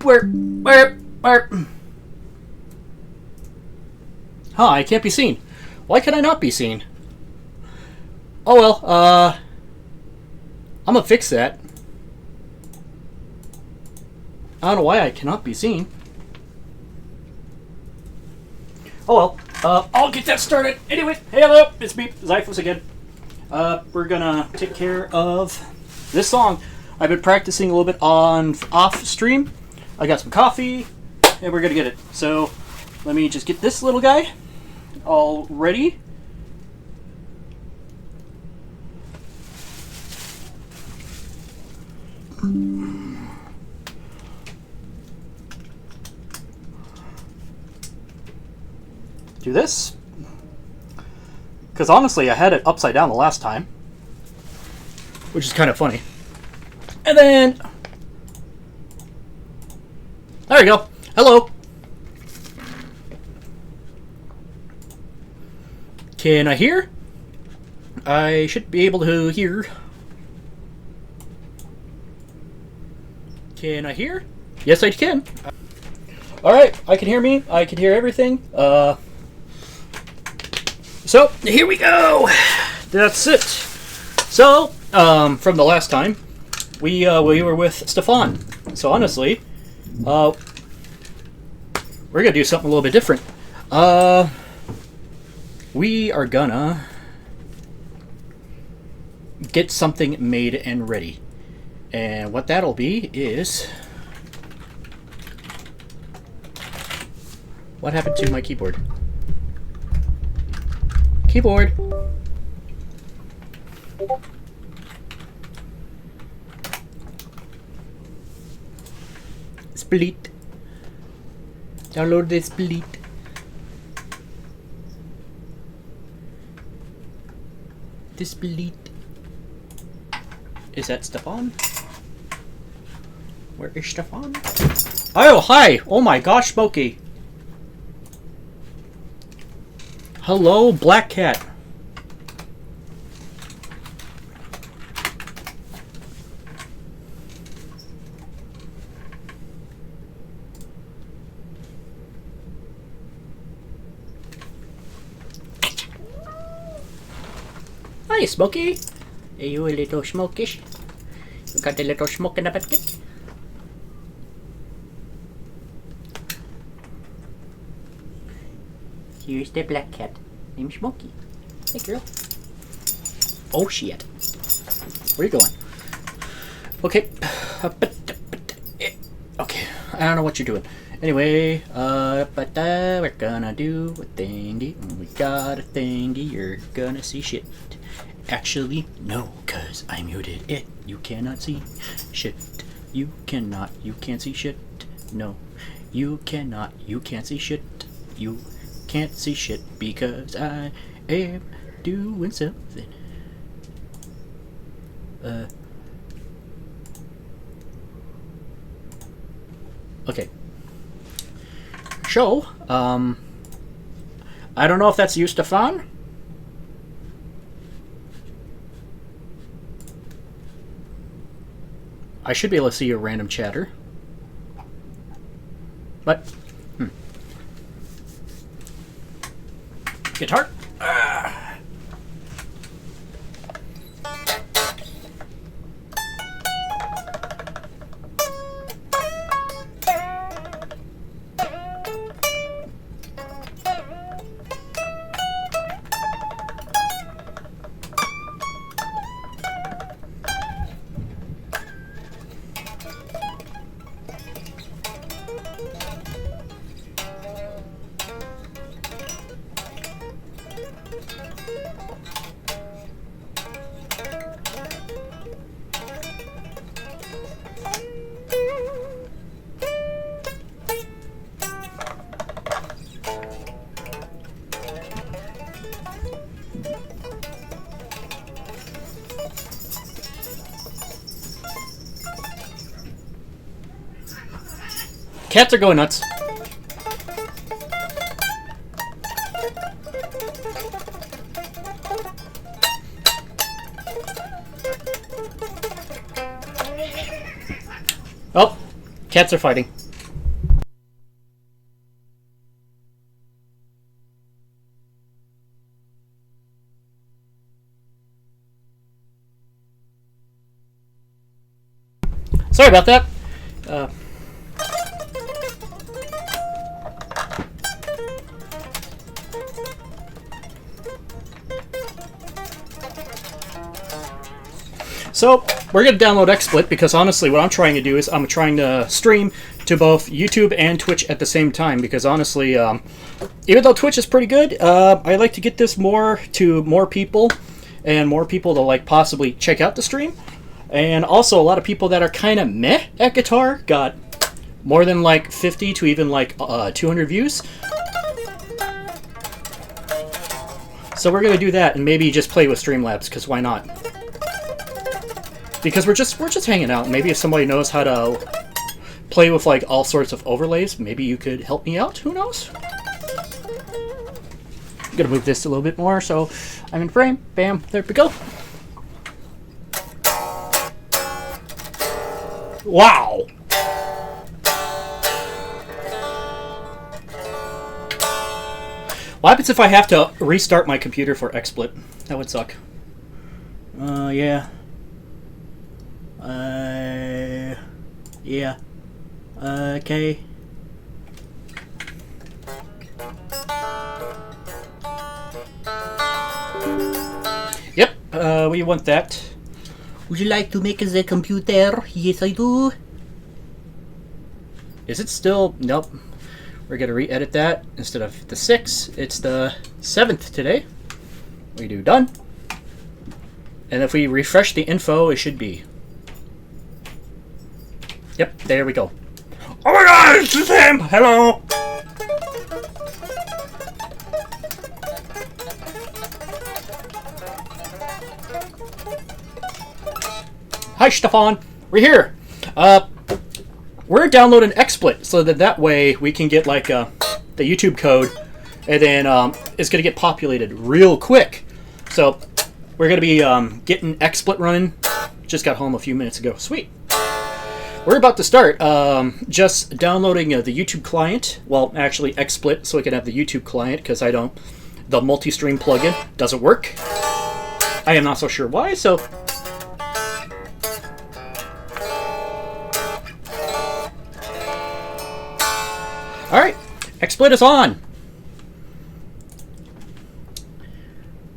Where? Huh, I can't be seen. Why can I not be seen? Oh well, I'm gonna fix that. I don't know why I cannot be seen. Oh well, I'll get that started. Anyway, hey, hello, it's me, Zyphus again. We're gonna take care of this song. I've been practicing a little bit on off stream. I got some coffee, and we're gonna get it. So, let me just get this little guy all ready. Do this. Because honestly, I had it upside down the last time. Which is kind of funny. And then... there we go. Hello. Can I hear? I should be able to hear. Can I hear? Yes, I can. Alright, I can hear me. I can hear everything. So, here we go. That's it. So, from the last time, we were with Stefan. So honestly, we're gonna do something a little bit different. We are gonna get something made and ready. And what that'll be is... what happened to my keyboard? Keyboard! Split. Download the Split. The Split. Is that Stefan? Where is Stefan? Oh, hi! Oh my gosh, Smokey! Hello, Black Cat. Hi, Smokey. Are you a little smokish? You got a little smoke in the bucket? Here's the black cat named Smokey. Hey, girl. Oh, shit. Where are you going? Okay. Okay. I don't know what you're doing. Anyway, we're gonna do a thingy. We got a thingy. You're gonna see shit. Actually, no, cause I muted it. You cannot see shit. You can't see shit. No, you cannot. You can't see shit. You can't see shit because I am doing something. Okay. So, I don't know if that's you, Stefan. I should be able to see your random chatter. But, guitar. Cats are going nuts. Oh, cats are fighting. Sorry about that. So, we're going to download XSplit because honestly what I'm trying to do is I'm trying to stream to both YouTube and Twitch at the same time because honestly, even though Twitch is pretty good, I like to get this more to more people and more people to like possibly check out the stream. And also a lot of people that are kind of meh at guitar got more than like 50 to even like 200 views. So we're going to do that and maybe just play with Streamlabs because why not? Because we're just hanging out. Maybe if somebody knows how to play with like all sorts of overlays, maybe you could help me out. Who knows? I'm gonna move this a little bit more so I'm in frame. Bam, there we go. Wow. What happens if I have to restart my computer for XSplit? That would suck. Yeah. Yeah. Okay. Yep, we want that. Would you like to make the computer? Yes, I do. Is it still? Nope. We're gonna re-edit that. Instead of the 6th, it's the 7th today. We do done. And if we refresh the info, it should be. Yep, there we go. Oh my god, it's him! Hello! Hi, Stefan. We're here. We're downloading XSplit so that way we can get like the YouTube code, and then it's gonna get populated real quick. So we're gonna be getting XSplit running. Just got home a few minutes ago. Sweet. We're about to start. Just downloading the YouTube client. Well, actually XSplit, so we can have the YouTube client because the multi-stream plugin doesn't work. I am not so sure why. So. All right, XSplit is on.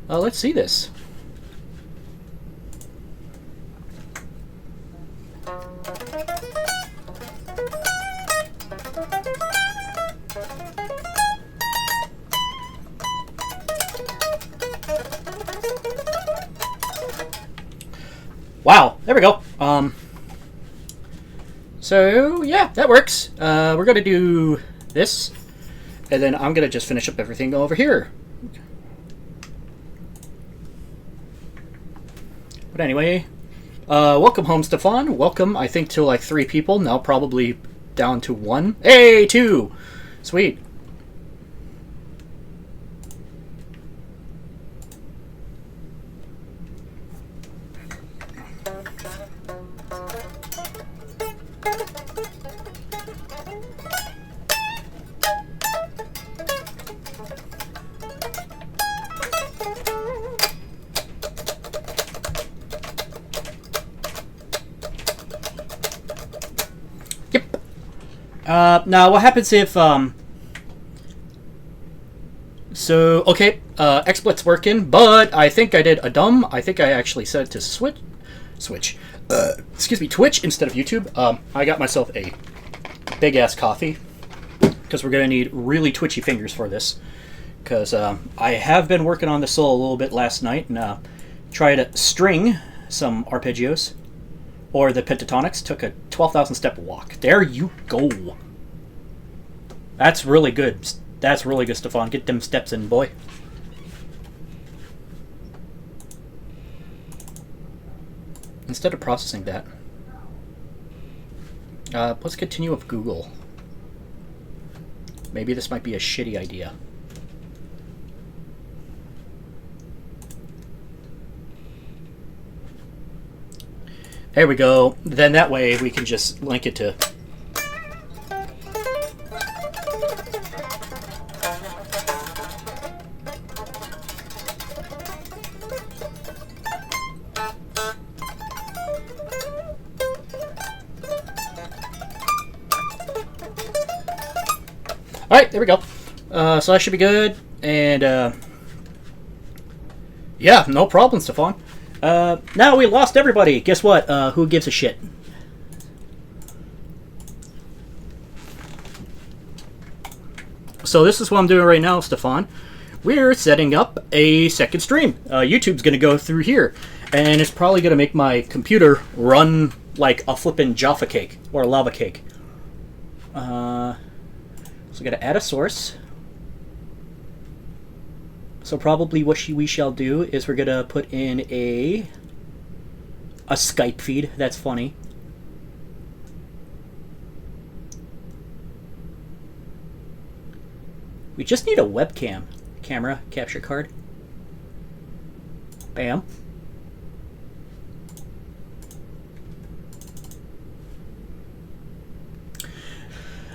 Let's see this. Wow, there we go. So yeah, that works. We're gonna do this, and then I'm gonna just finish up everything over here. But anyway, welcome home, Stefan. Welcome, I think, to like 3 people. Now probably down to 1. Hey, 2! Sweet. Now, what happens if, so, okay, XSplit's working, but I think I did a dumb. I think I actually set it to Twitch instead of YouTube. I got myself a big-ass coffee, because we're going to need really twitchy fingers for this, because I have been working on the solo a little bit last night, and tried to string some arpeggios, or the pentatonics, took a 12,000 step walk. There you go. That's really good. That's really good, Stefan. Get them steps in, boy. Instead of processing that, let's continue with Google. Maybe this might be a shitty idea. There we go. Then that way we can just link it to... Alright, there we go. So that should be good. And, yeah, no problem, Stefan. Now we lost everybody. Guess what? Who gives a shit? So this is what I'm doing right now, Stefan. We're setting up a second stream. YouTube's going to go through here. And it's probably going to make my computer run like a flippin' Jaffa cake. Or a lava cake. So I got to add a source. So probably what we shall do is we're going to put in a Skype feed. That's funny. We just need a webcam. Camera capture card. Bam.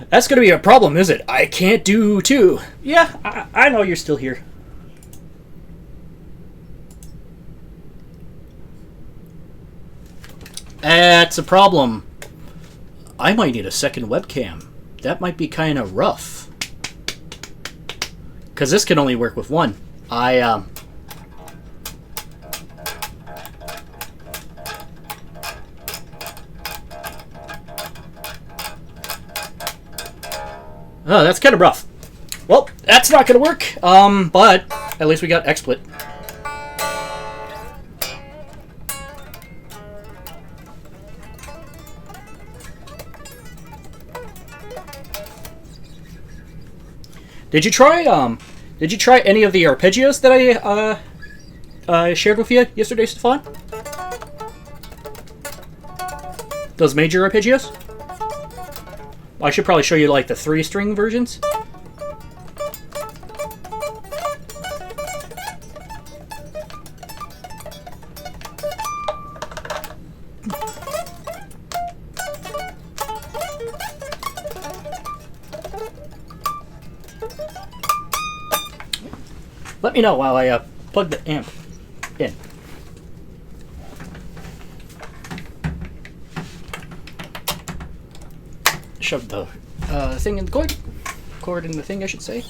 That's going to be a problem, is it? I can't do two. Yeah, I know you're still here. That's a problem. I might need a second webcam. That might be kind of rough. Because this can only work with one. Oh, that's kind of rough. Well, that's not going to work. But at least we got XSplit. Did you try any of the arpeggios that I shared with you yesterday, Stefan? Those major arpeggios? I should probably show you like the 3-string versions. Let me know while I plug the amp in. Shove the thing in the cord. Cord in the thing, I should say.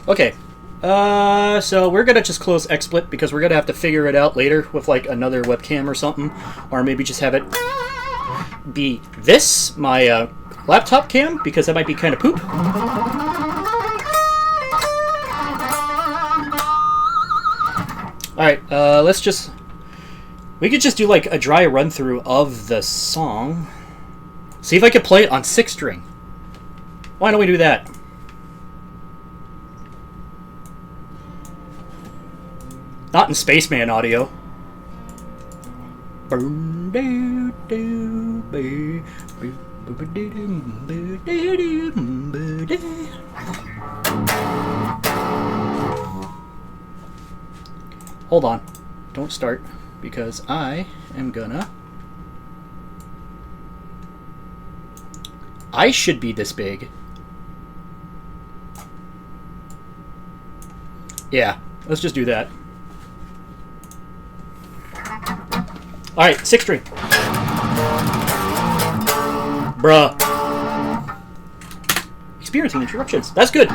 Okay, so we're gonna just close XSplit because we're gonna have to figure it out later with like another webcam or something, or maybe just have it be this, my laptop cam, because that might be kind of poop. Alright, we could just do like a dry run through of the song. See if I can play it on 6-string. Why don't we do that? Not in Spaceman audio. Hold on. Don't start, because I am gonna... I should be this big. Yeah, let's just do that. Alright, 6-string. Bruh. Experiencing interruptions. That's good.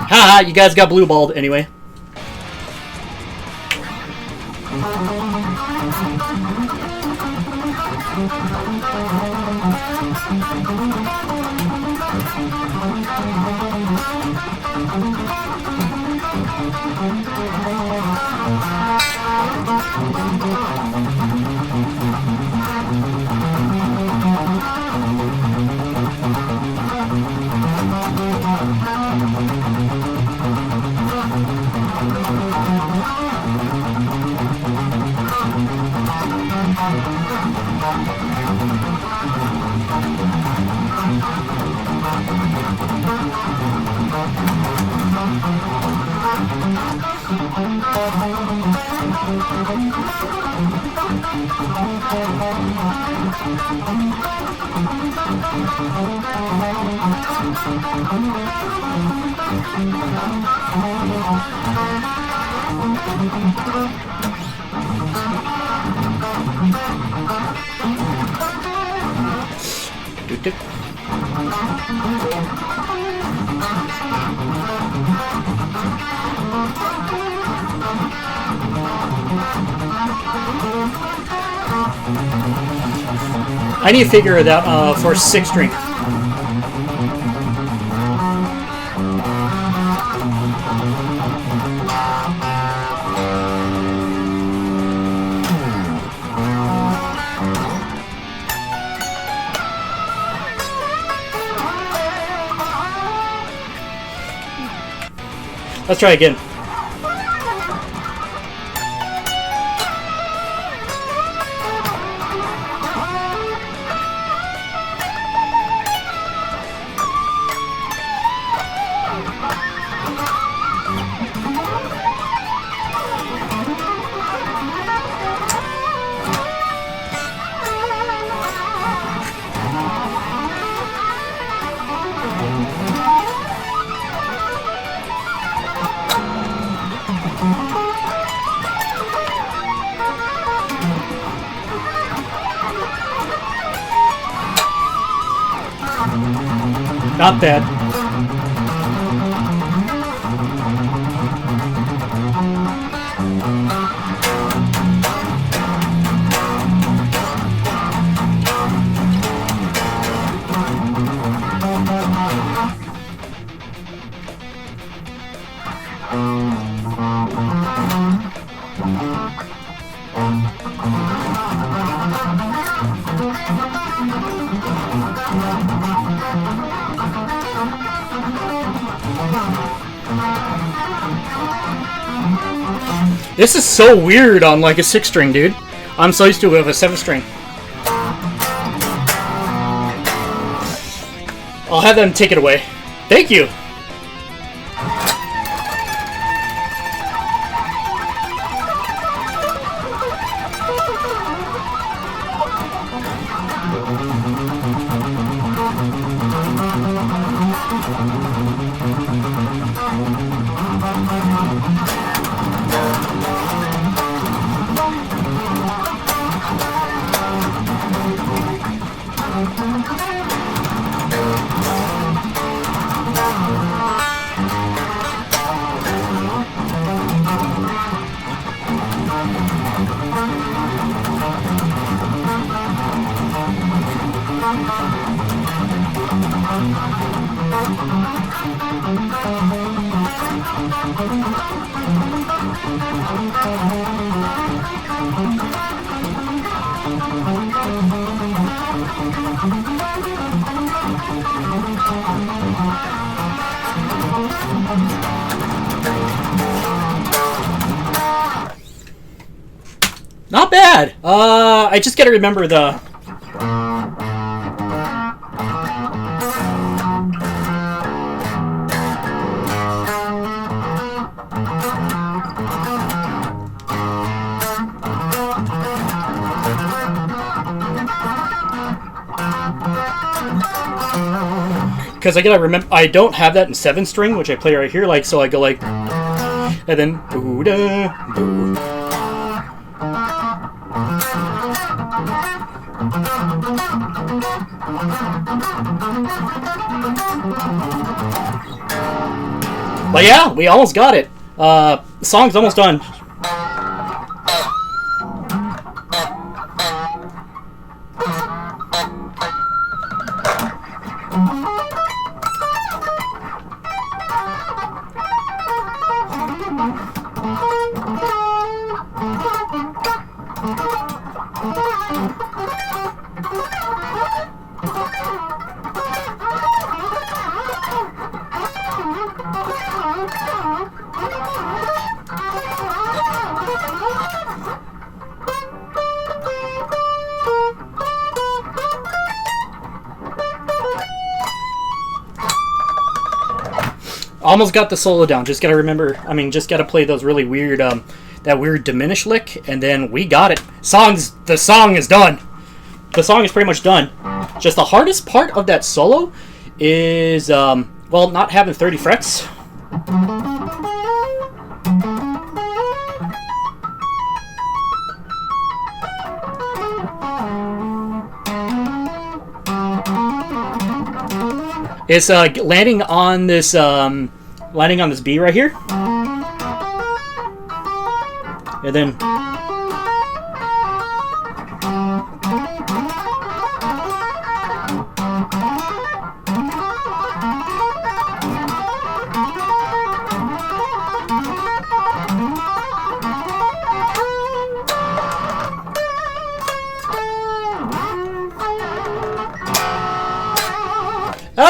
Haha, you guys got blue balled anyway. I need to figure it out for 6-string. Let's try again. Not bad. This is so weird on like a 6-string, dude. I'm so used to it with a 7-string. I'll have them take it away. Thank you. Not bad. I just gotta remember the... Because I gotta remember, I don't have that in 7-string, which I play right here. Like, so I go like, and then boo da boo. But yeah, we almost got it. The song's almost done. Almost got the solo down. Just gotta remember. I mean, just gotta play those really weird, that weird diminished lick, and then we got it. The song is done. The song is pretty much done. Just the hardest part of that solo is, well, not having 30 frets. It's landing on this B right here, and then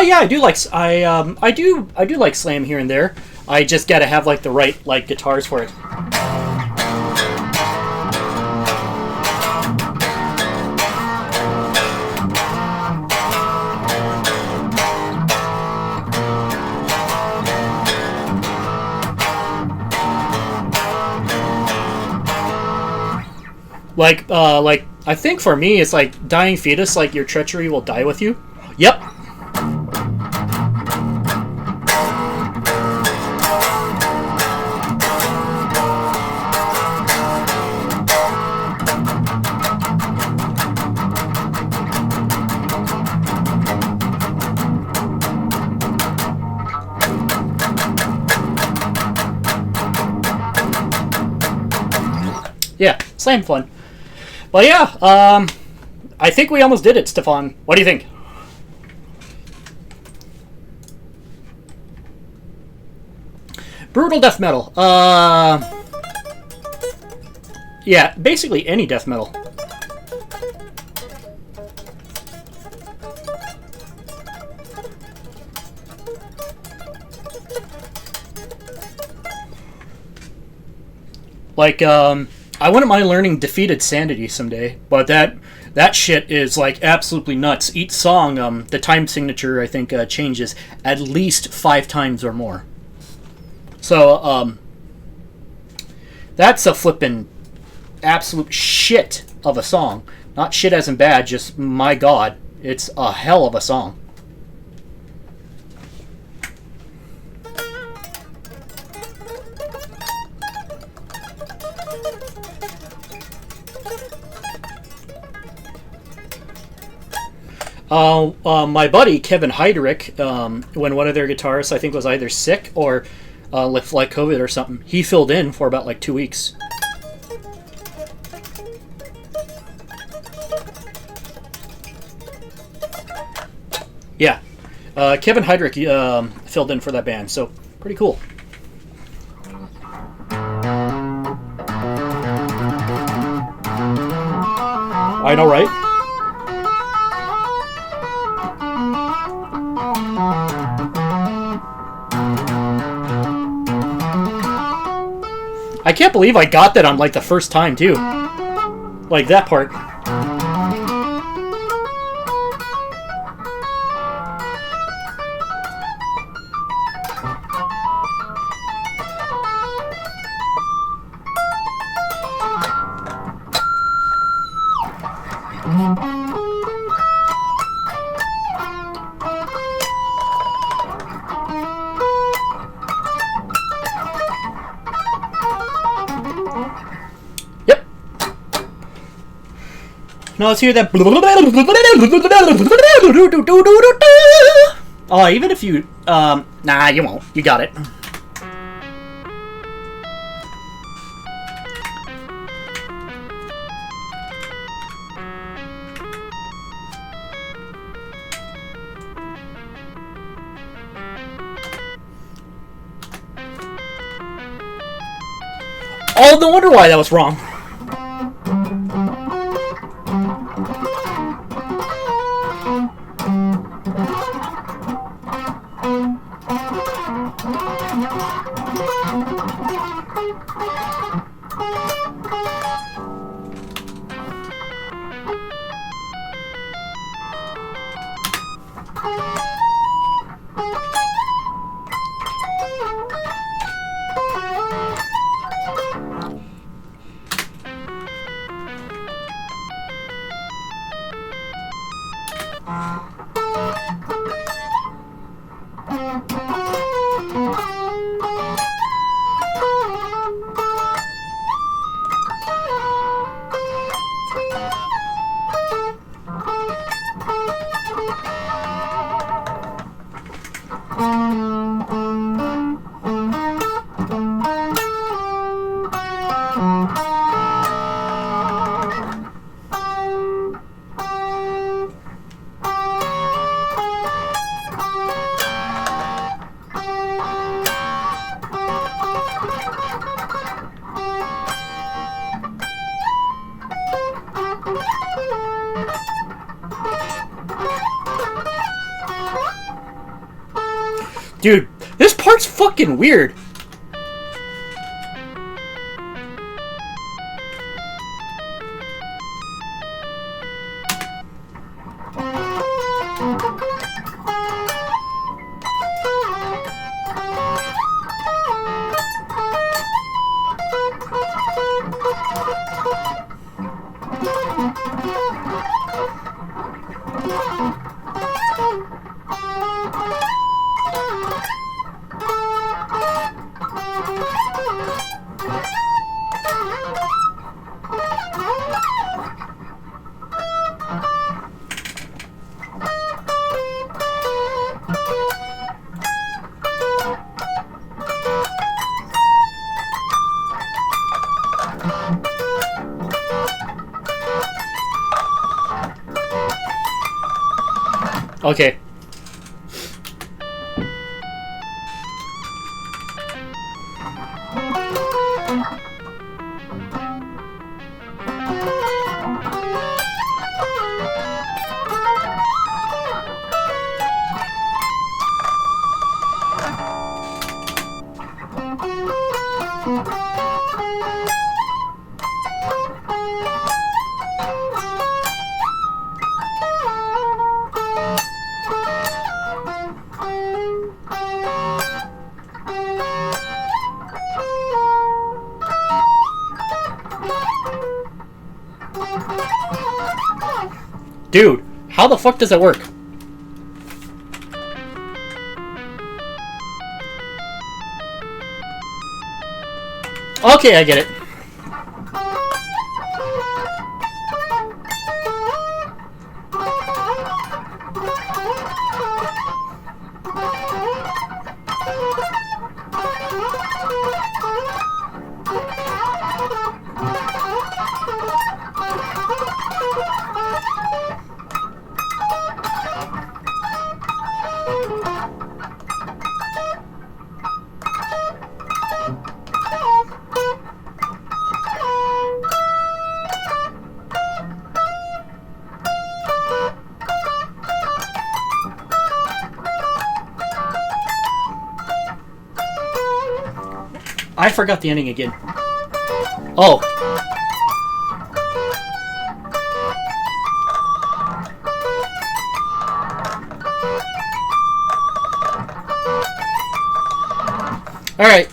yeah, I do like I do like slam here and there. I just gotta have like the right like guitars for it. Like I think for me it's like Dying Fetus, like your treachery will die with you. Yep. Yeah, slam fun. But yeah, I think we almost did it, Stefan. What do you think? Brutal death metal. Yeah, basically any death metal. Like, I wouldn't mind learning Defeated Sanity someday, but that shit is like absolutely nuts. Each song, the time signature I think changes at least 5 times or more. So that's a flippin' absolute shit of a song. Not shit as in bad, just my god, it's a hell of a song. My buddy Kevin Heidrich, when one of their guitarists I think was either sick or like COVID or something, he filled in for about like 2 weeks. Yeah, Kevin Heidrich filled in for that band, so pretty cool. I know, right? I can't believe I got that on like the first time too. Like that part. Now let's hear that. Oh, even if you, nah, you won't. You got it. Oh, no wonder why that was wrong. Dude, this part's fucking weird. Okay. Dude, how the fuck does that work? Okay, I get it. I forgot the ending again. Oh. Alright.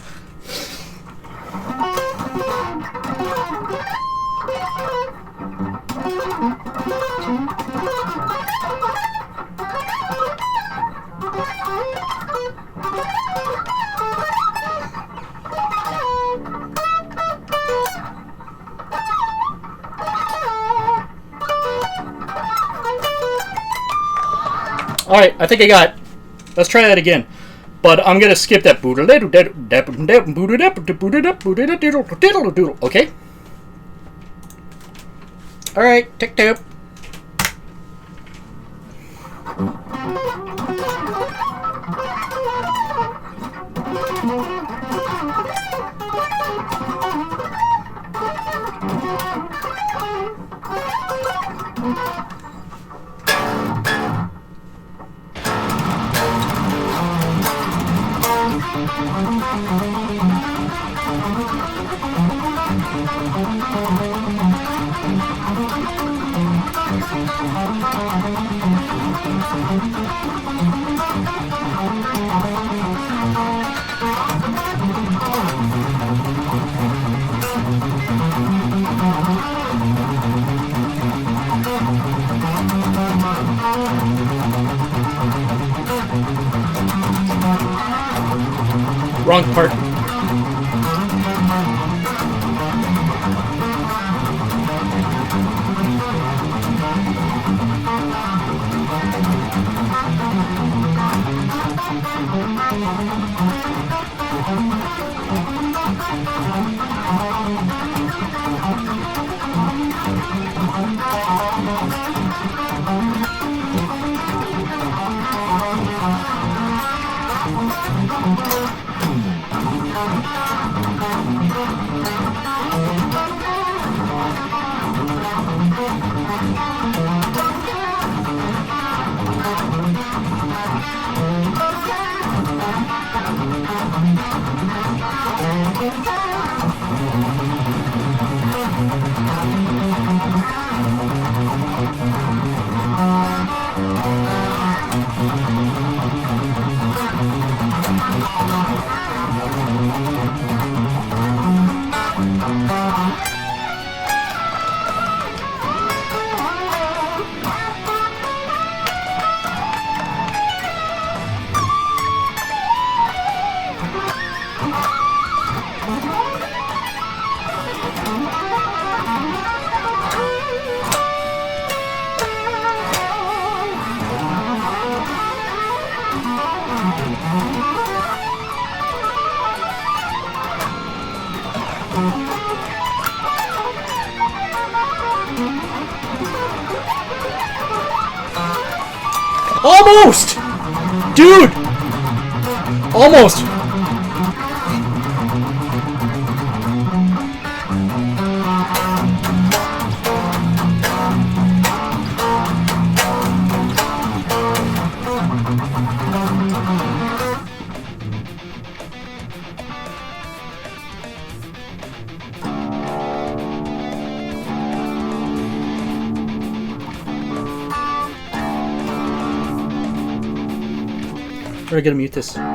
Alright, I think I got it. Let's try that again. But I'm gonna skip that. Okay? Alright, tick tock. Wrong part. Almost! Dude! Almost! We're gonna mute this. Let's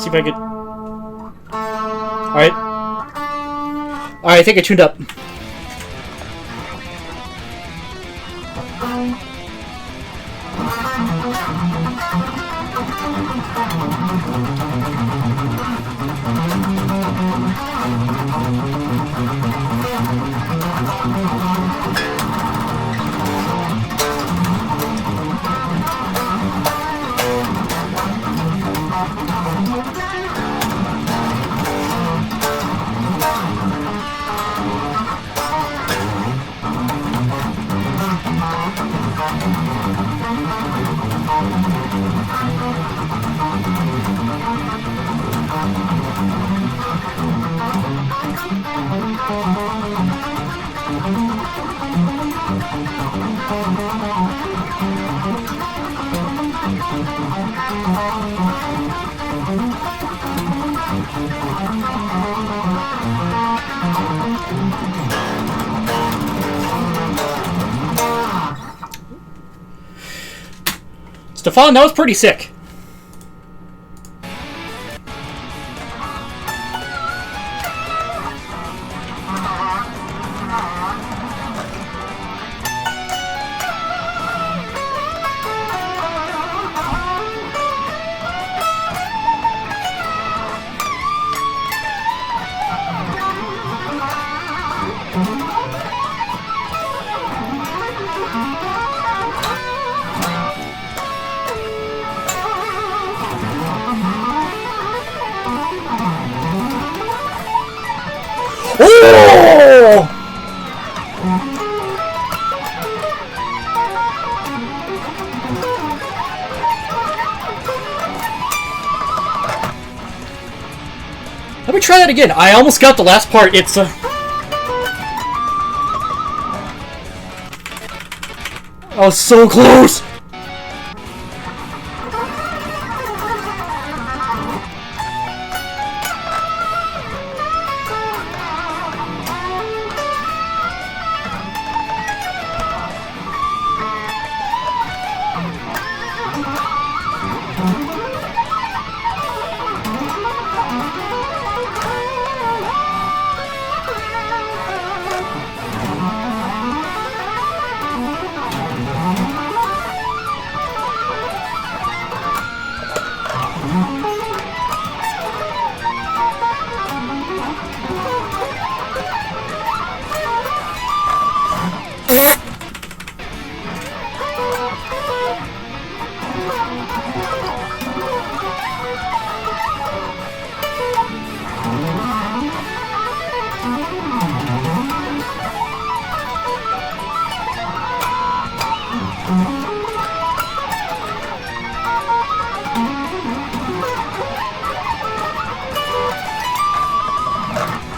see if I could. Alright. Alright, I think I tuned up. Stefan, that was pretty sick. Oh! Let me try that again. I almost got the last part. It's I was so close.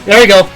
There we go.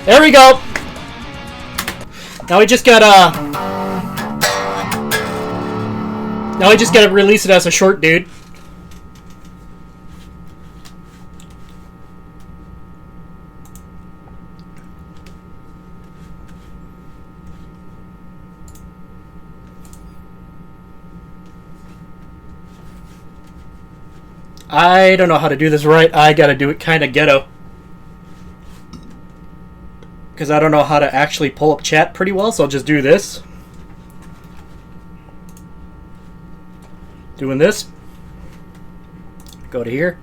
There we go. Now we just gotta release it as a short, dude. I don't know how to do this right. I gotta do it kind of ghetto. Because I don't know how to actually pull up chat pretty well, so I'll just do this. Doing this. Go to here.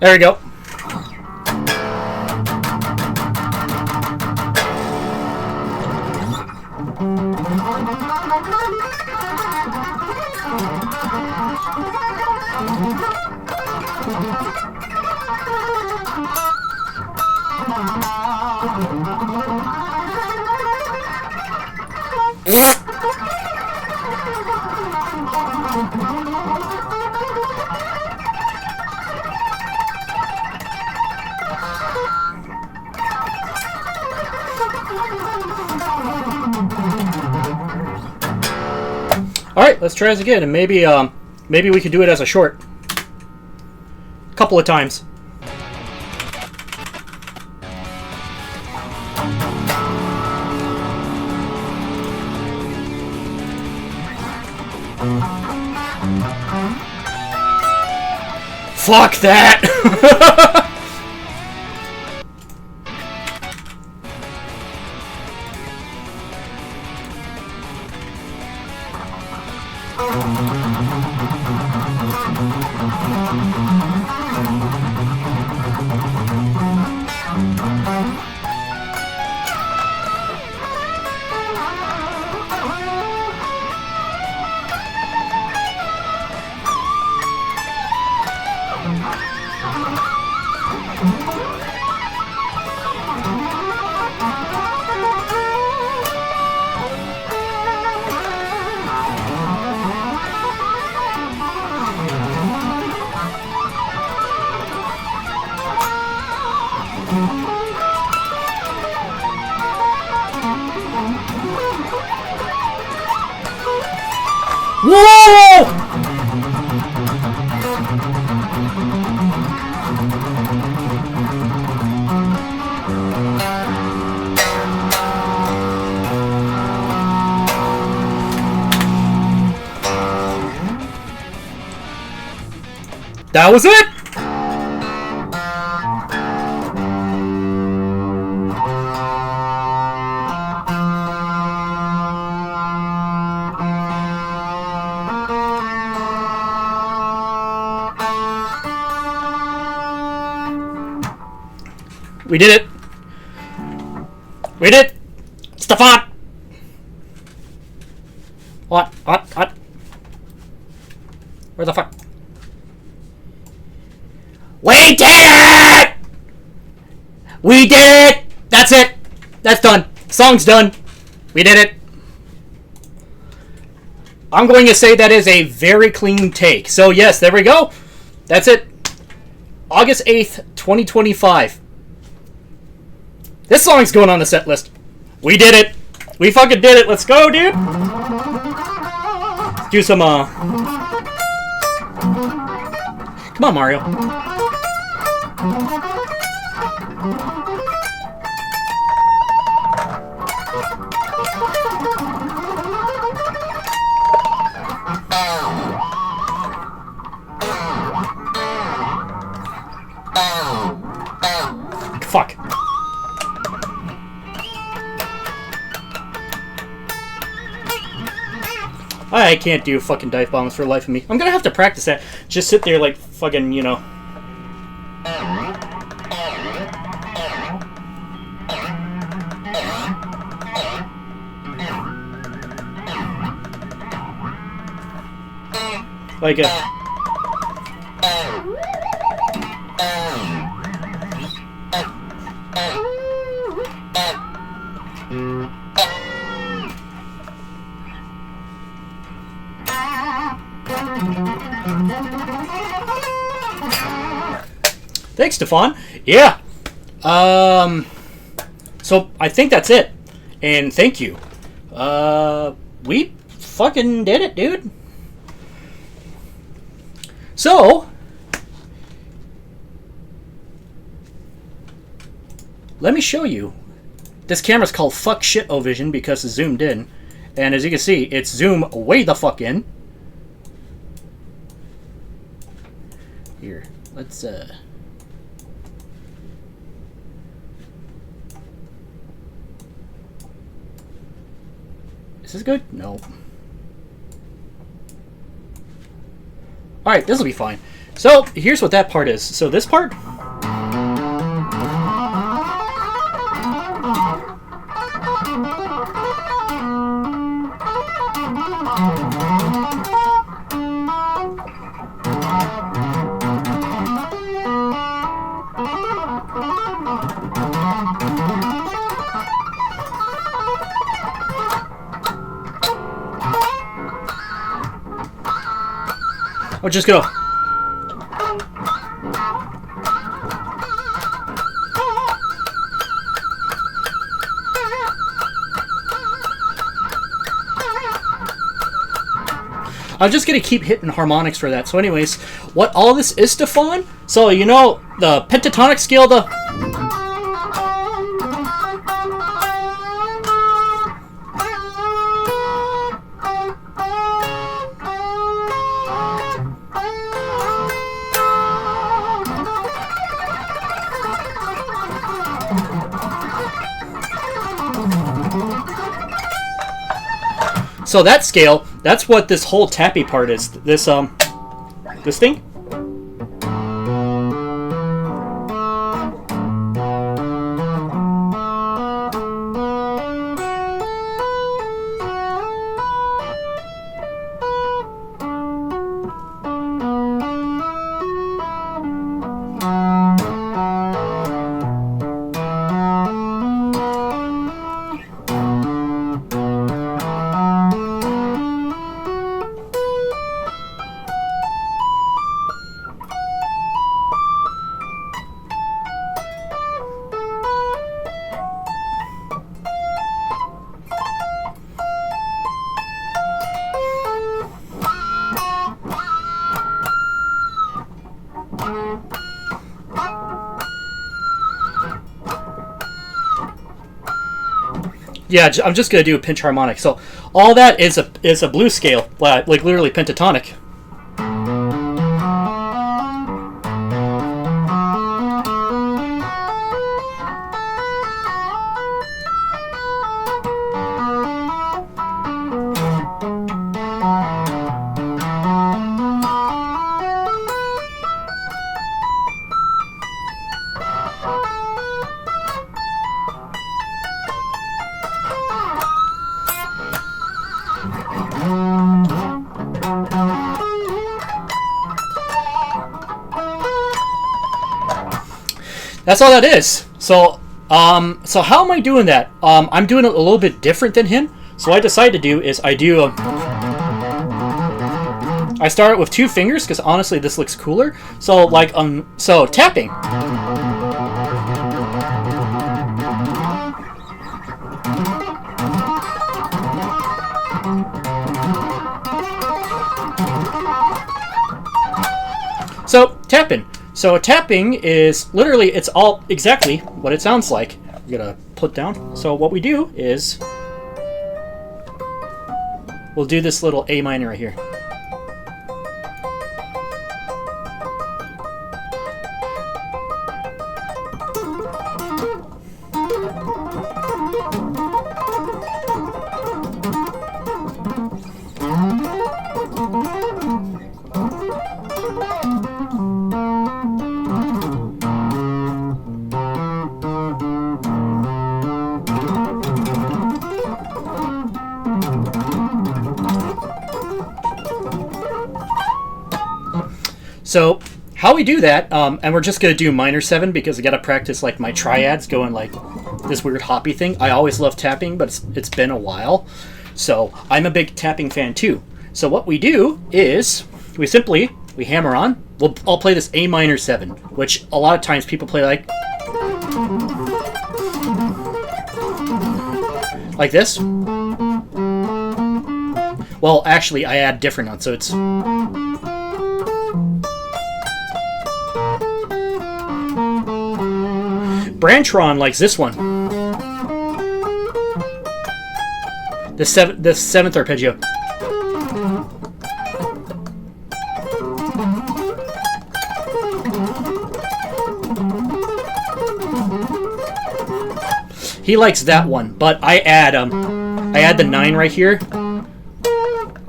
There we go. Alright, let's try this again, and maybe we could do it as a short. A couple of times. Fuck that! Whoa! That was it! We did it! We did it! Stefan! What? Where the fuck? We did it! We did it! That's it! That's done. Song's done. We did it. I'm going to say that is a very clean take. So yes, there we go. That's it. August 8th, 2025. This song's going on the set list. We did it. We fucking did it. Let's go, dude. Let's do some, Come on, Mario. Fuck. I can't do fucking dive bombs for the life of me. I'm gonna have to practice that. Just sit there like fucking, you know. Like a... Thanks, Stefan. Yeah. So I think that's it. And thank you. We fucking did it, dude. So, let me show you. This camera's called Fuck Shit O Vision because it's zoomed in. And as you can see, it's zoomed way the fuck in. Here, let's Is this good? No. Alright, this will be fine. So, here's what that part is. So this part... I'll just go. I'm just gonna keep hitting harmonics for that. So anyways, what all this is, Stefan? So you know the pentatonic scale, the... So that scale, that's what this whole tappy part is. This this thing. Yeah, I'm just gonna do a pinch harmonic. So all that is a blues scale, like literally pentatonic. That's all that is. So how am I doing that? I'm doing it a little bit different than him. So what I decided to do is I start it with 2 fingers because honestly this looks cooler. So like so tapping. So tapping is literally, it's all exactly what it sounds like. I'm gonna put down. So what we do is we'll do this little A minor right here. So how we do that, and we're just going to do minor 7 because I got to practice like my triads going like this weird hoppy thing. I always love tapping, but it's been a while. So I'm a big tapping fan too. So what we do is we hammer on. I'll play this A minor 7, which a lot of times people play like this. Well, actually I add different notes, so it's Brantron likes this one. The 7th arpeggio. He likes that one, but I add the 9 right here, and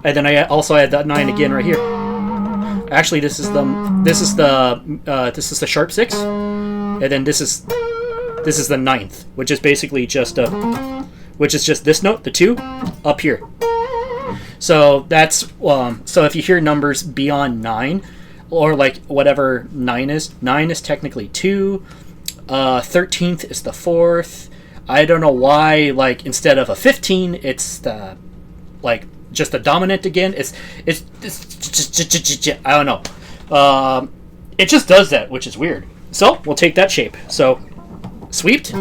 then I also add that 9 again right here. Actually, this is the sharp 6, and then this is the 9th, which is basically just this note, the 2, up here. So that's so if you hear numbers beyond 9, or like whatever 9 is technically 2. 13th is the 4th. I don't know why, like instead of a 15, it's the like just a dominant again. It's just I don't know. It just does that, which is weird. So we'll take that shape. So sweeped.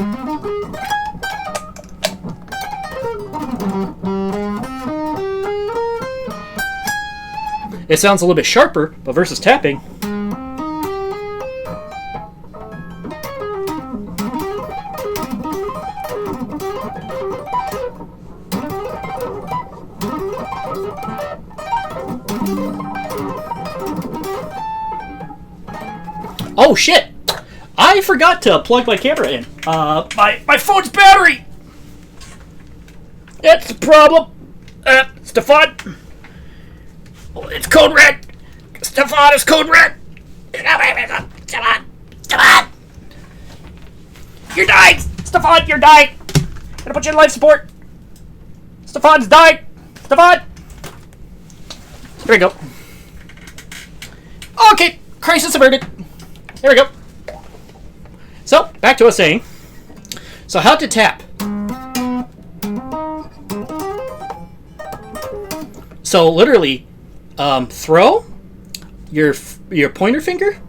It sounds a little bit sharper, but versus tapping. Oh shit! I forgot to plug my camera in. My phone's battery! That's the problem. Stefan! It's code red! Stefan is code red! Stefan! You're dying! Stefan, you're dying! I'm gonna put you in life support! Stefan's dying! Stefan! Here we go. Okay, crisis averted. There we go. So, back to us saying. So, how to tap. So, literally, throw your pointer finger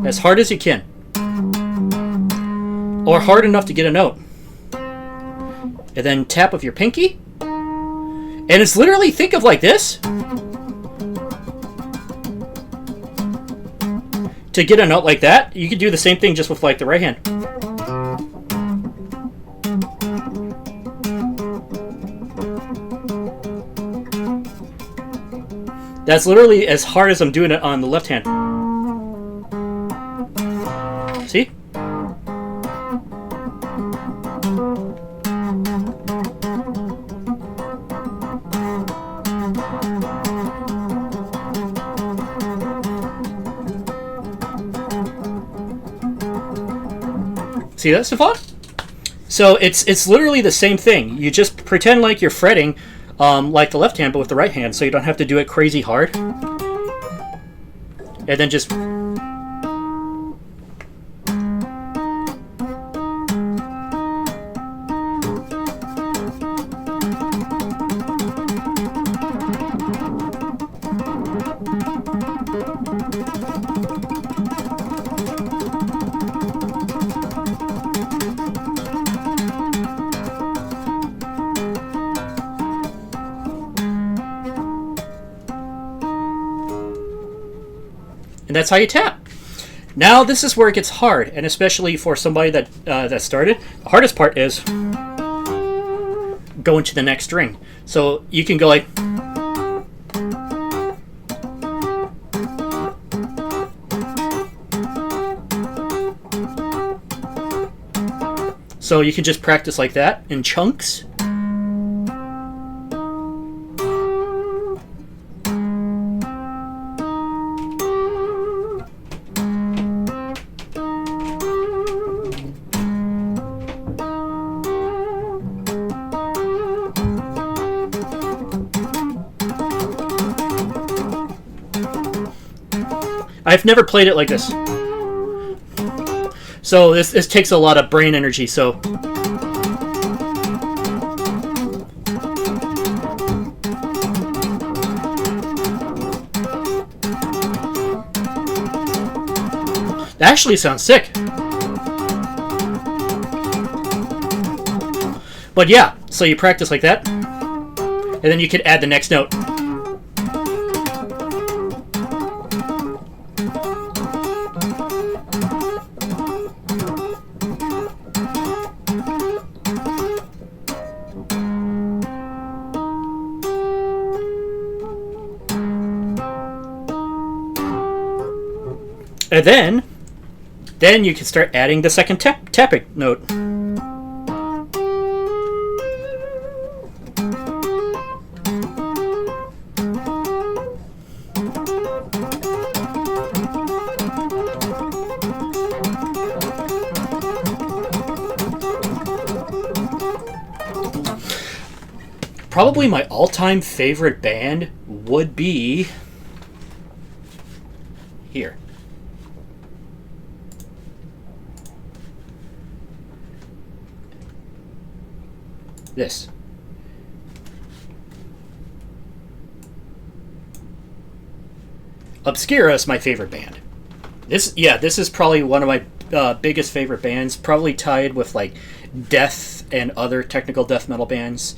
as hard as you can. Or hard enough to get a note. And then tap with your pinky. And it's literally, think of like this. To get a note like that, you could do the same thing just with like the right hand. That's literally as hard as I'm doing it on the left hand. See? See that, Stefan? So it's literally the same thing. You just pretend like you're fretting like the left hand, but with the right hand, so you don't have to do it crazy hard. And then just... that's how you tap. Now this is where it gets hard, and especially for somebody that started, the hardest part is going to the next string. So you can go like, so you can just practice like that in chunks. I've never played it like this. So this takes a lot of brain energy, so... That actually sounds sick. But yeah, so you practice like that, and then you can add the next note. And then you can start adding the second tapping note. Probably my all-time favorite band would be here. This. Obscura is my favorite band. This is probably one of my biggest favorite bands, probably tied with like Death and other technical death metal bands.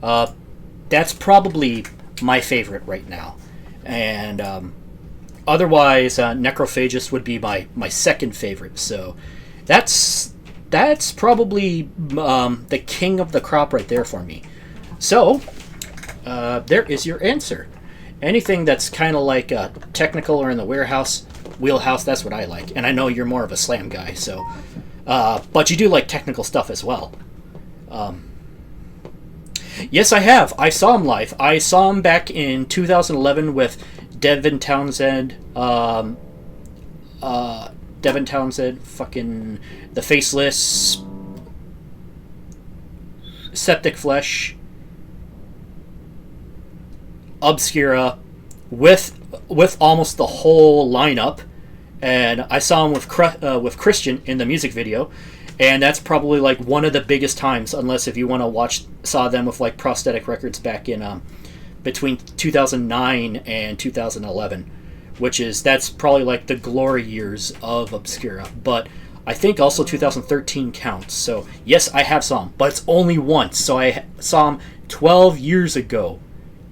That's probably my favorite right now. And otherwise, Necrophagus would be my second favorite. So that's probably the king of the crop right there for me. So there is your answer. Anything that's kind of like technical or in the wheelhouse, that's what I like. And I know you're more of a slam guy, so but you do like technical stuff as well. Yes, I have. I saw him live. I saw him back in 2011 with Devin Townsend. Devin Townsend, fucking The Faceless, Septic Flesh, Obscura, with almost the whole lineup, and I saw him with Christian in the music video, and that's probably like one of the biggest times, unless if you want to saw them with like Prosthetic Records back in between 2009 and 2011. That's probably like the glory years of Obscura. But I think also 2013 counts. So yes, I have saw him, but it's only once. So I saw him 12 years ago,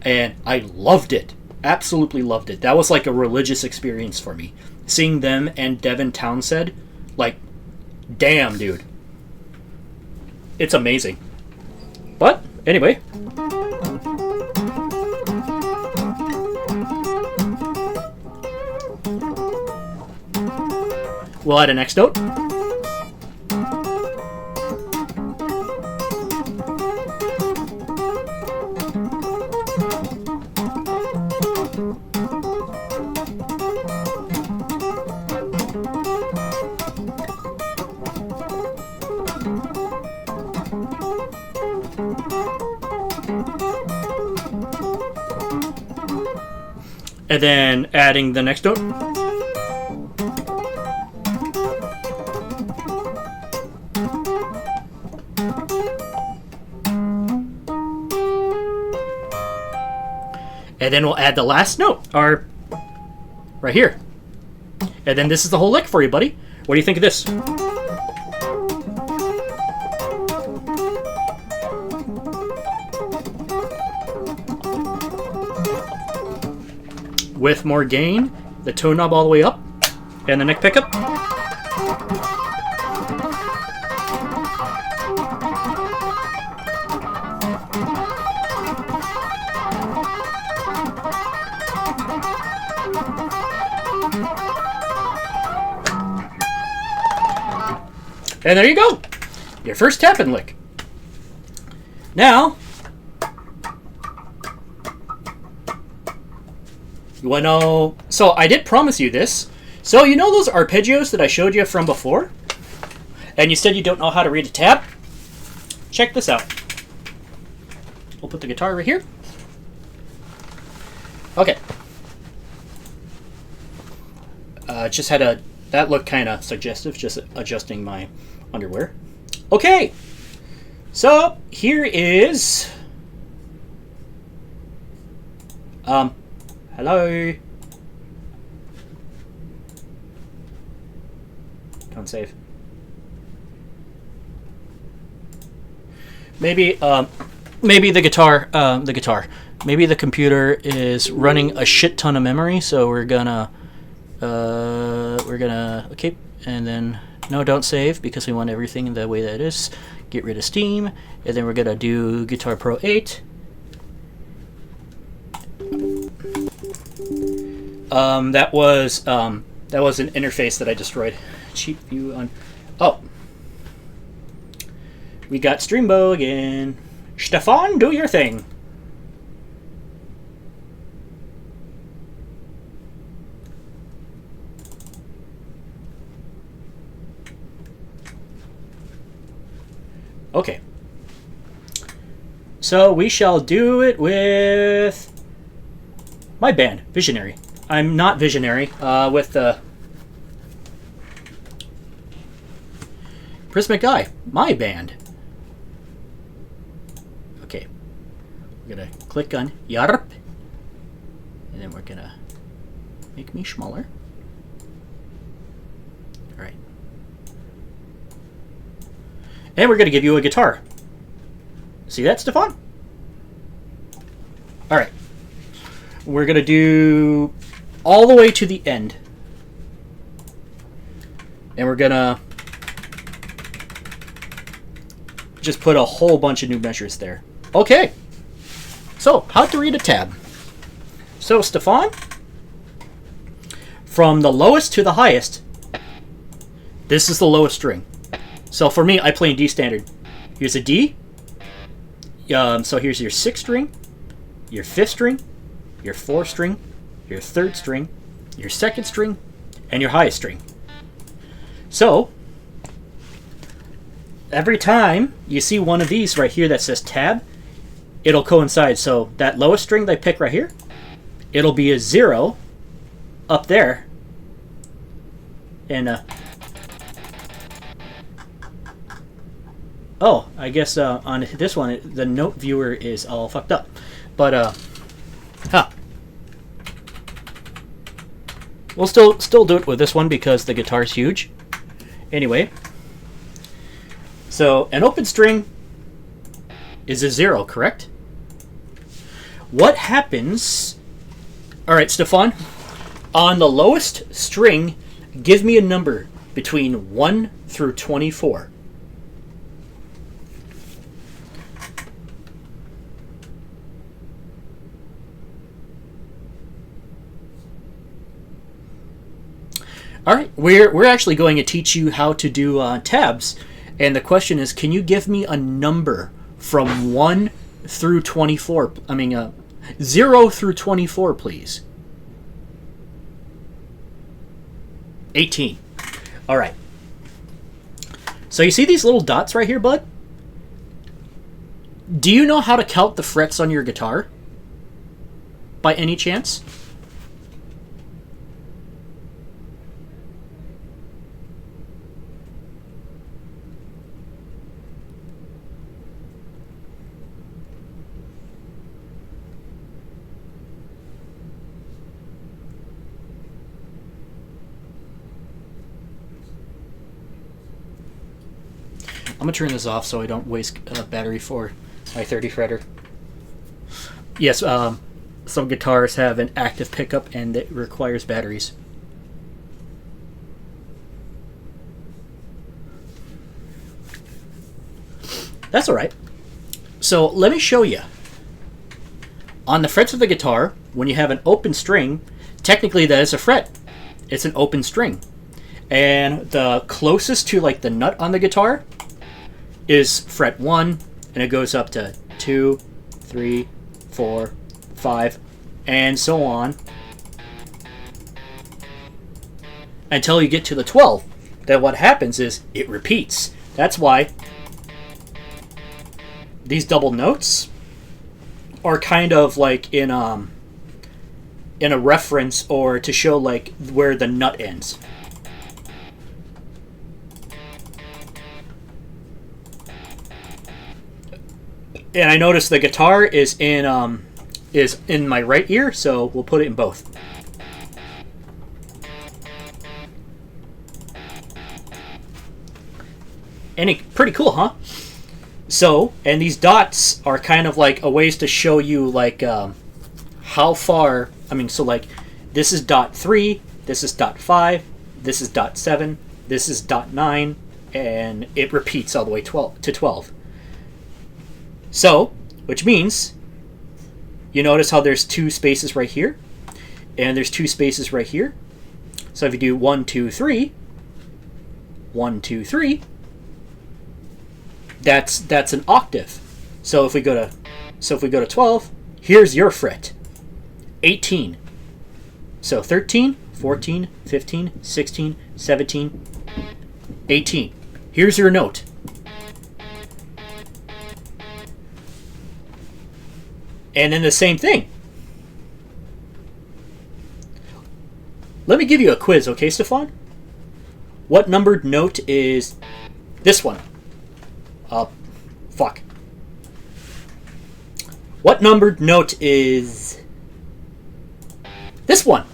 and I loved it. Absolutely loved it. That was like a religious experience for me. Seeing them and Devin Townsend, like, damn, dude. It's amazing. But anyway. We'll add a next note. And then adding the next note. And then we'll add the last note, or right here. And then this is the whole lick for you, buddy. What do you think of this? With more gain, the tone knob all the way up, And the neck pickup. And there you go. Your first tap and lick. Now, you want to know... So I did promise you this. So you know those arpeggios that I showed you from before? And you said you don't know how to read a tab? Check this out. We'll put the guitar right here. Okay. Just had a... That looked kind of suggestive, just adjusting my underwear. Okay. So, here is... hello? Don't save. Maybe the guitar, maybe the computer is running a shit ton of memory, so we're gonna, okay, and then, no, don't save, because we want everything the way that it is. Get rid of Steam, and then we're gonna do Guitar Pro 8. That was an interface that I destroyed. Cheap view on. Oh, we got Streambo again. Stefan, do your thing. Okay. So we shall do it with my band, Visionary. I'm not Visionary, with the Prismatic Eye, my band. Okay. We're gonna click on Yarp. And then we're gonna make me smaller. Alright. And we're gonna give you a guitar. See that, Stefan? Alright. We're gonna do all the way to the end. And we're gonna just put a whole bunch of new measures there. Okay. So, how to read a tab. So, Stefan, from the lowest to the highest, this is the lowest string. So for me, I play in D standard. Here's a D. So here's your 6th string, your 5th string, your 4th string, your 3rd string, your 2nd string, and your highest string. So, every time you see one of these right here that says tab, it'll coincide. So that lowest string that I pick right here, it'll be a 0 up there. And, oh, I guess on this one, the note viewer is all fucked up. But, we'll still do it with this one because the guitar's huge. Anyway. So, an open string is a 0, correct? What happens... Alright, Stefan. On the lowest string, give me a number between 1 through 24. Alright, we're actually going to teach you how to do tabs. And the question is, can you give me a number from 1 through 24? I mean, 0 through 24, please. 18. Alright. So you see these little dots right here, bud? Do you know how to count the frets on your guitar? By any chance? I'm going to turn this off so I don't waste battery for my 30 fretter. Yes, some guitars have an active pickup and it requires batteries. That's all right. So let me show you. On the frets of the guitar, when you have an open string, technically that is a fret. It's an open string. And the closest to like the nut on the guitar is fret 1, and it goes up to 2, 3, 4, 5, and so on until you get to the 12. Then what happens is it repeats. That's why these double notes are kind of like in a reference or to show like where the nut ends. And I noticed the guitar is in my right ear, so we'll put it in both. And pretty cool, huh? So, and these dots are kind of like a ways to show you like how far. I mean, so like this is dot 3, this is dot 5, this is dot 7, this is dot 9, and it repeats all the way to 12. So, which means you notice how there's 2 spaces right here, and there's 2 spaces right here. So if you do 1, 2, 3, 1, 2, 3. That's an octave. So if we go to 12, here's your fret. 18. So 13, 14, 15, 16, 17, 18. Here's your note. And then the same thing. Let me give you a quiz, okay, Stefan? What numbered note is this one? Fuck. What numbered note is this one?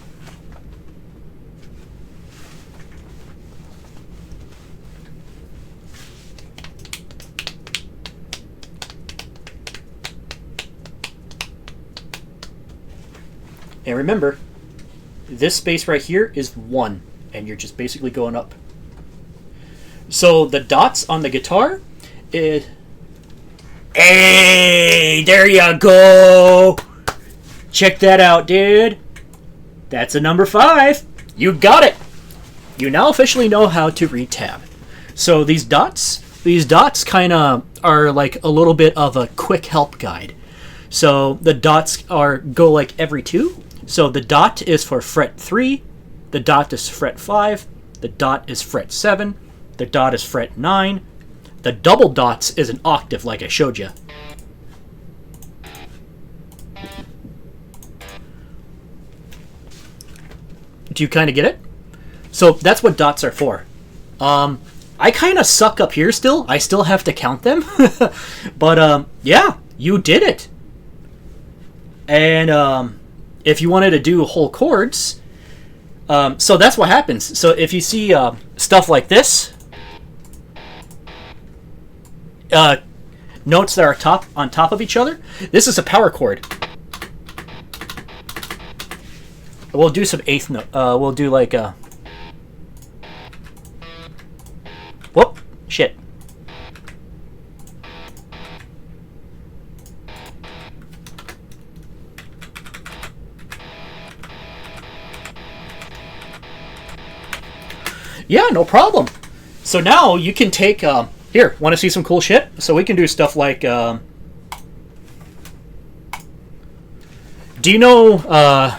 And remember, this space right here is 1, and you're just basically going up. So the dots on the guitar is... Hey, there you go! Check that out, dude. That's a number 5. You got it! You now officially know how to read tab. So these dots kind of are like a little bit of a quick help guide. So the dots go like every 2. So the dot is for fret 3, the dot is fret 5, the dot is fret 7, the dot is fret 9, the double dots is an octave like I showed you. Do you kind of get it? So that's what dots are for. I kind of suck up here still. I still have to count them. But yeah, you did it. And if you wanted to do whole chords, so that's what happens. So if you see stuff like this, notes that are on top of each other, this is a power chord. We'll do some eighth note. We'll do like a... Whoop! Shit. Yeah, no problem. So now you can take... here, want to see some cool shit? So we can do stuff like... do you know...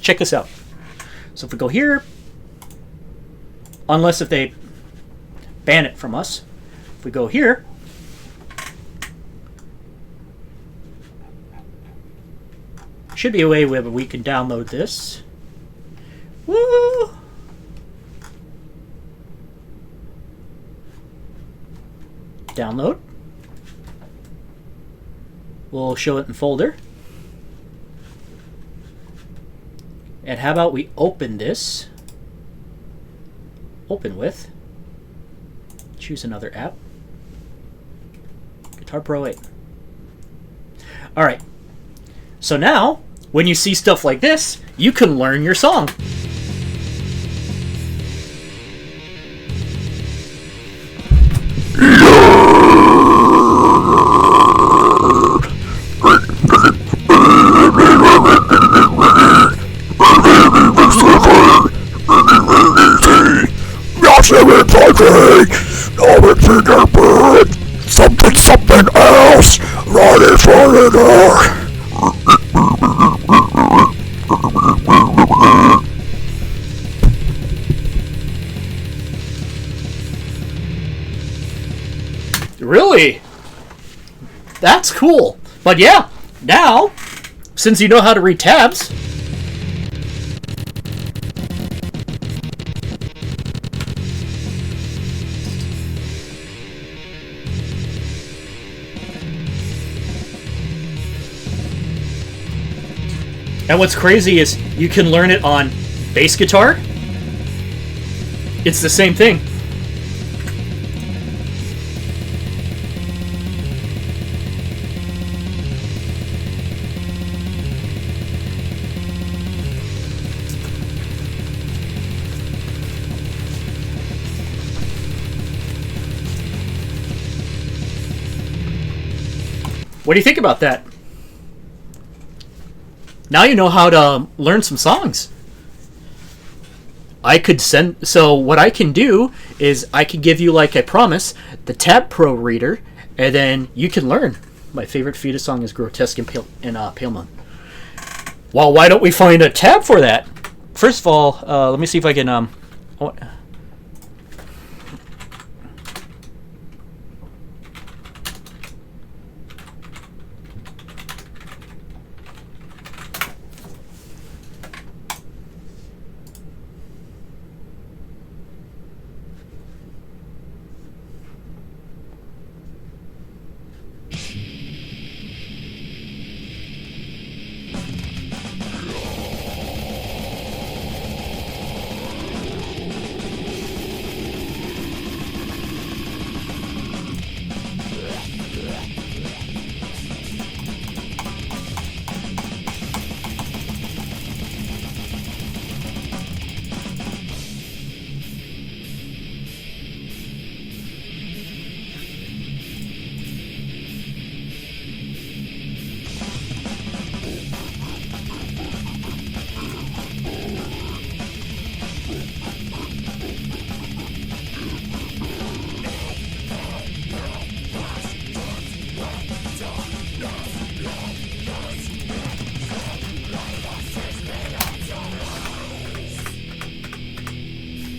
check this out. So if we go here, unless if they ban it from us, if we go here, should be a way where we can download this. Woo! Download. We'll show it in folder. And how about we open this? Open with. Choose another app. Guitar Pro 8. Alright. So now, when you see stuff like this, you can learn your song. Something, something else. Ready for the door. Really? That's cool. But yeah, now, since you know how to read tabs, and what's crazy is you can learn it on bass guitar. It's the same thing. What do you think about that? Now you know how to learn some songs. I could send... So what I can do is I can give you, like I promised, the Tab Pro reader, and then you can learn. My favorite Fetus song is Grotesque and Pale Moon. Well, why don't we find a tab for that? First of all, let me see if I can...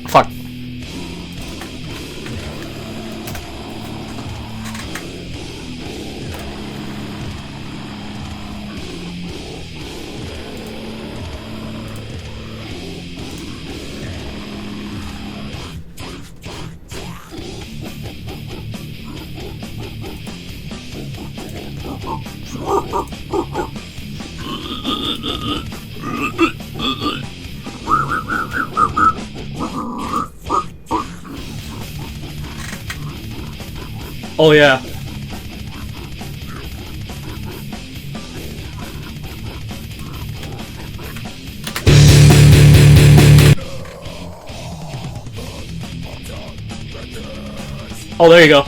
Fuck. Oh yeah. Oh, there you go.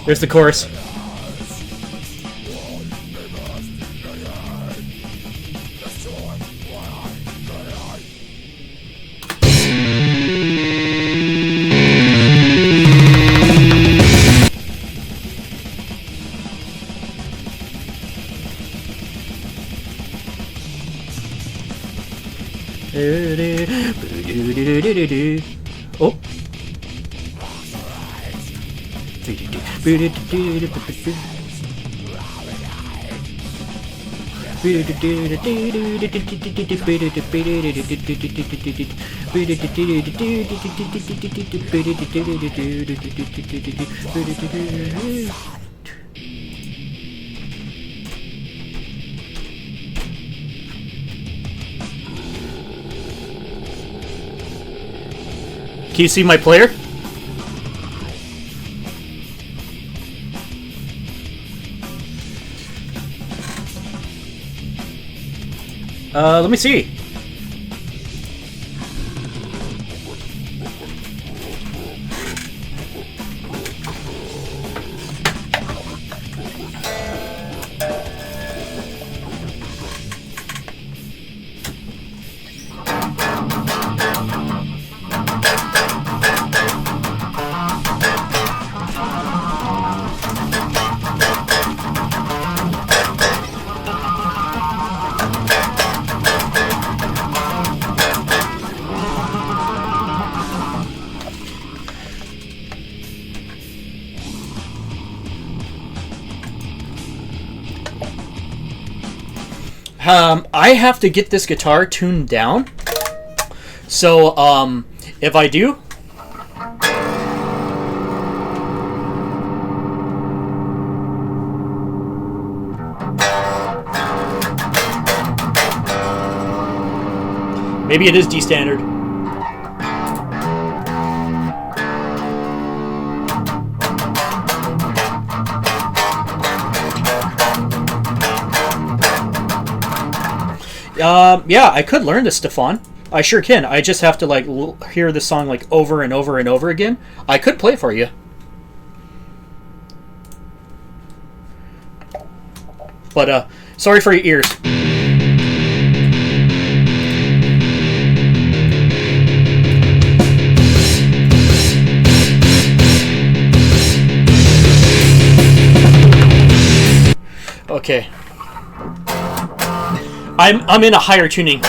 There's the chorus. Oh. Can you see my player? Let me see. I have to get this guitar tuned down. So, if I do... Maybe it is D standard. Yeah, I could learn this, Stefan. I sure can. I just have to like hear the song like over and over and over again. I could play it for you. But sorry for your ears. Okay. I'm in a higher tuning.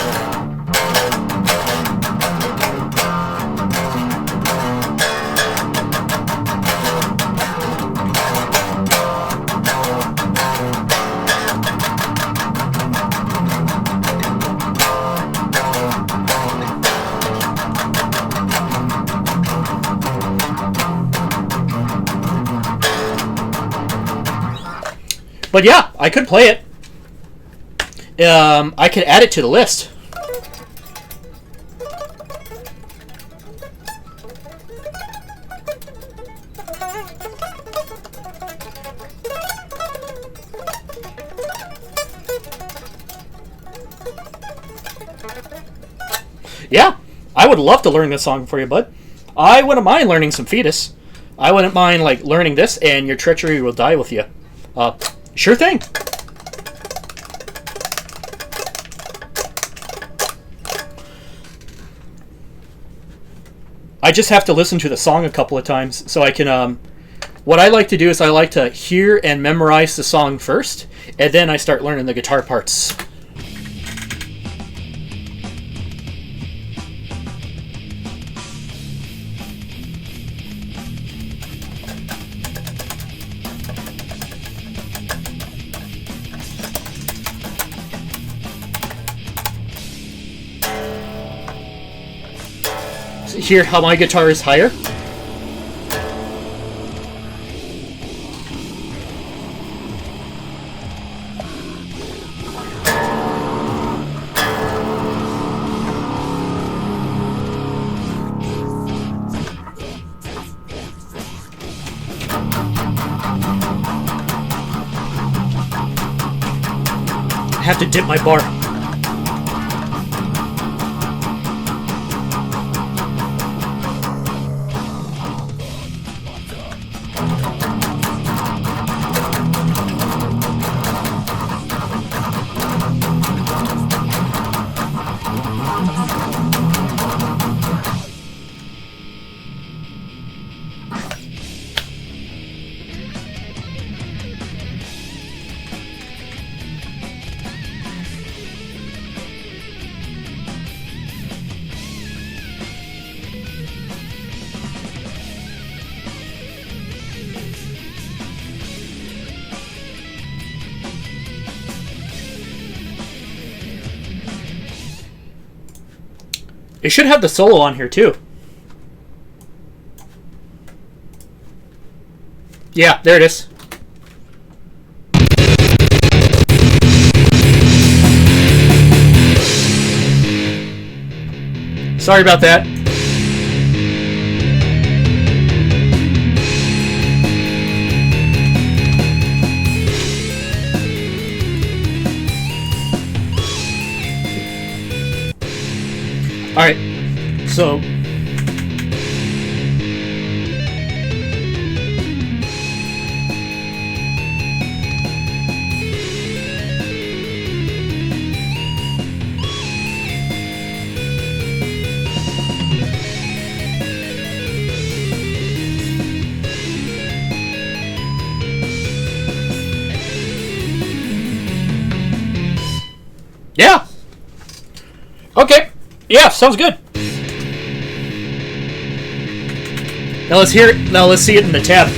But yeah, I could play it. I could add it to the list. Yeah, I would love to learn this song for you, bud. I wouldn't mind learning some Fetus. I wouldn't mind like learning this, and Your Treachery Will Die With You. Sure thing. I just have to listen to the song a couple of times so I can, what I like to do is I like to hear and memorize the song first, and then I start learning the guitar parts. Hear how my guitar is higher? I have to dip my bar. It should have the solo on here too. Yeah, there it is. Sorry about that. Alright, so... Yeah! Okay. Yeah, sounds good. Now let's hear it. Now let's see it in the tab.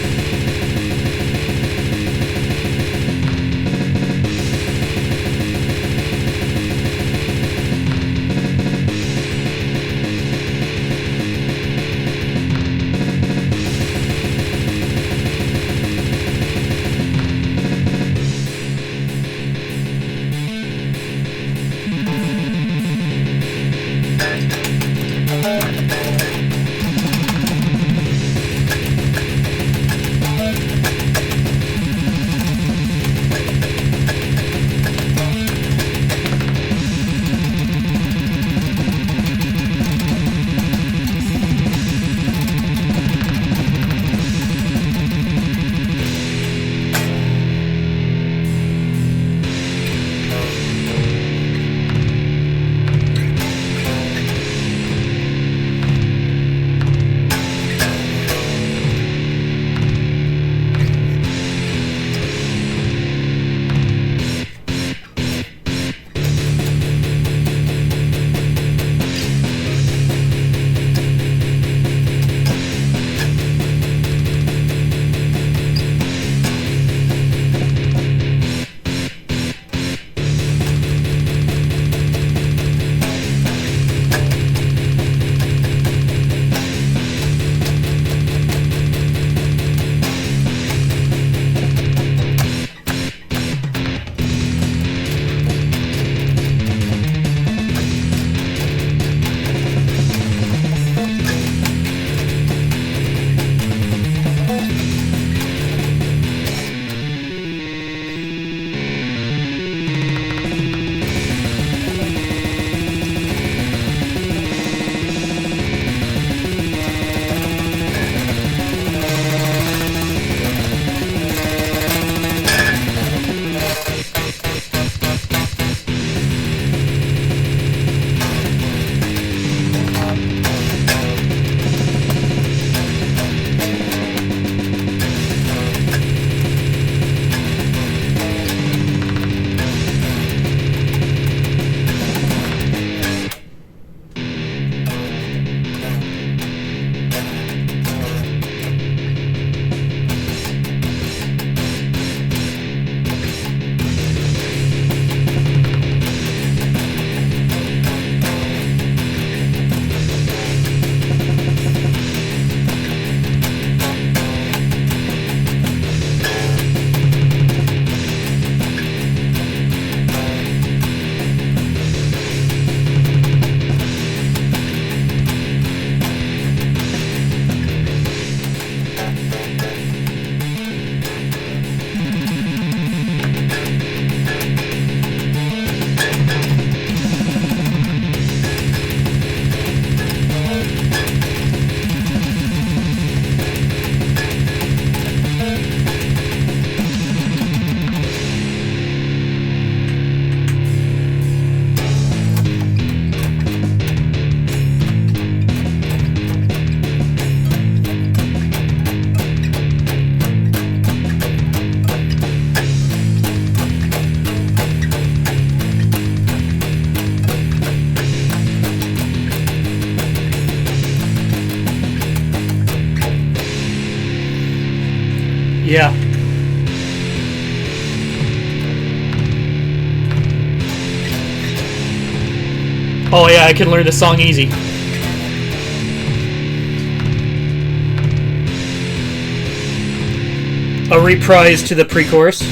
Yeah. Oh yeah, I can learn this song easy. A reprise to the pre-chorus.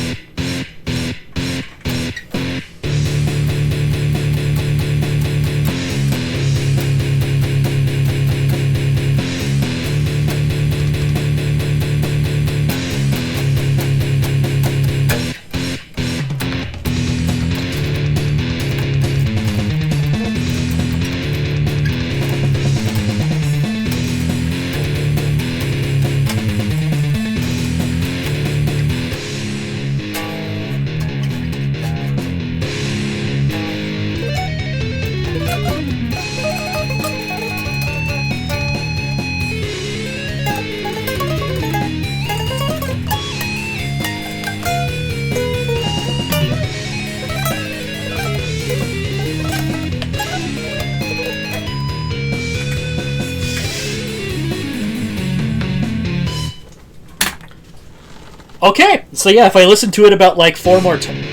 Okay, so yeah, if I listen to it about like 4 more times.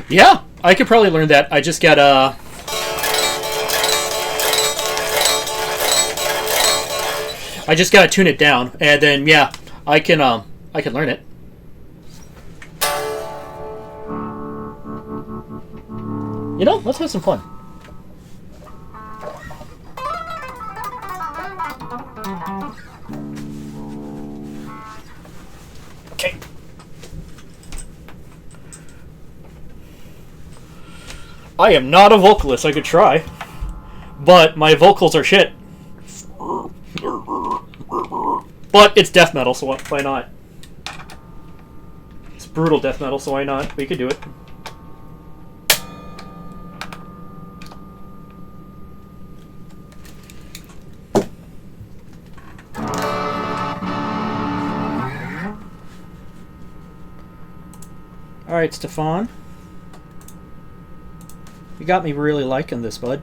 Yeah, I could probably learn that. I just gotta. I just gotta tune it down, and then yeah, I can learn it. You know, let's have some fun. Okay. I am not a vocalist. I could try, but my vocals are shit. But it's death metal, so why not? It's brutal death metal, so why not? We could do it. Alright, Stefan. You got me really liking this, bud.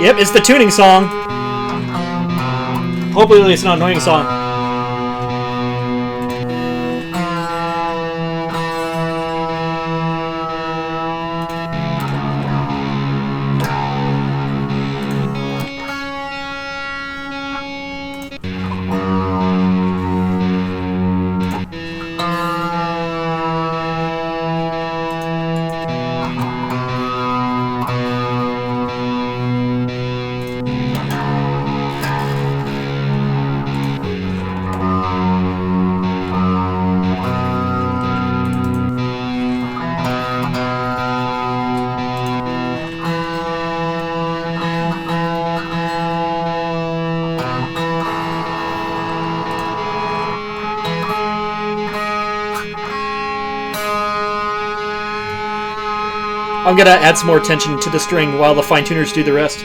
Yep, it's the tuning song. Hopefully it's not an annoying song. I'm gonna add some more tension to the string while the fine-tuners do the rest.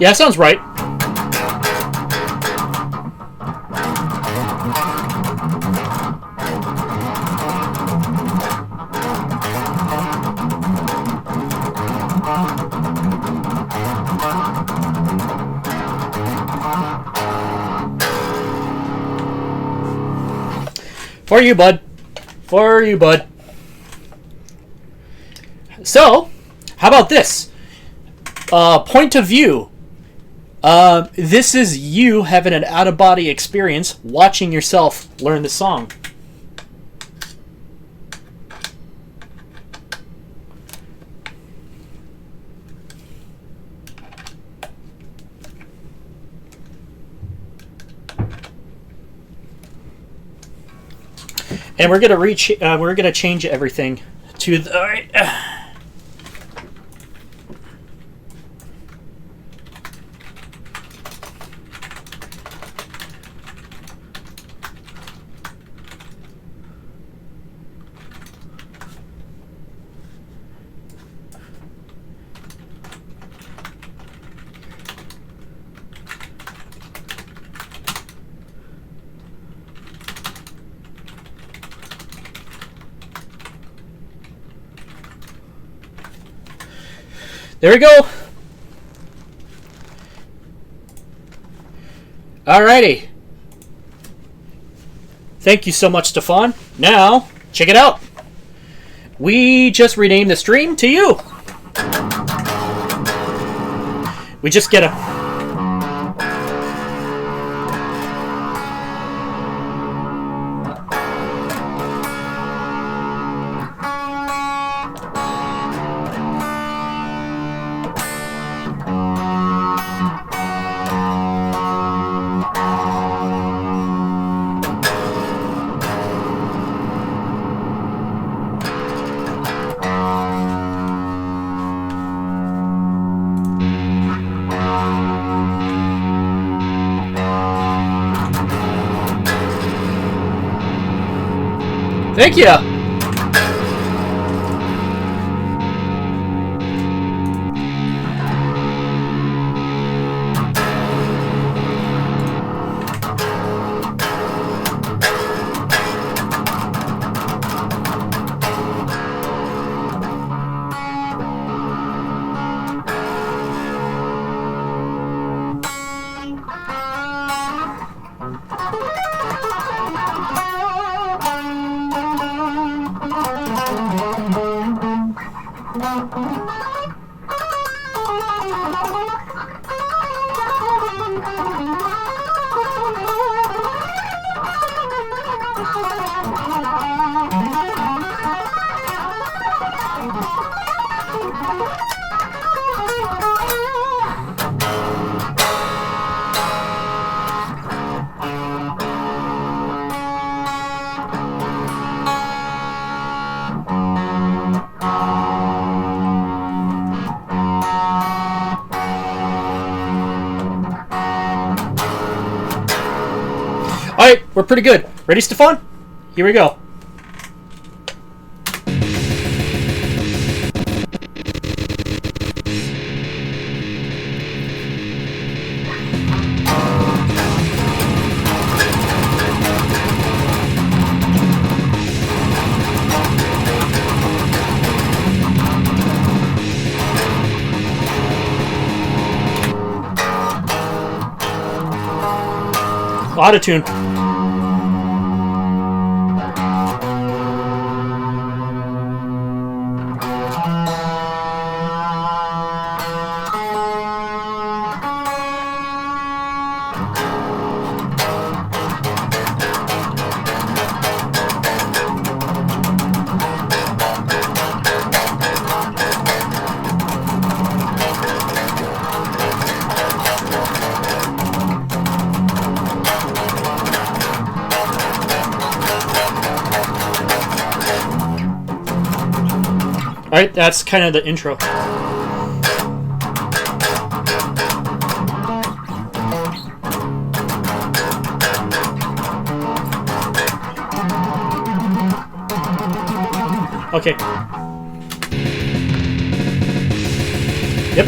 Yeah, sounds right. For you, bud. For you, bud. So, how about this? Point of view. This is you having an out-of-body experience watching yourself learn the song. And we're gonna change everything to the. All right. There we go. Alrighty. Thank you so much, Stefan. Now, check it out. We just renamed the stream to you. We just get a... Thank you. Alright, we're pretty good. Ready, Stefan? Here we go. Autotune. Alright, that's kind of the intro. Okay. Yep.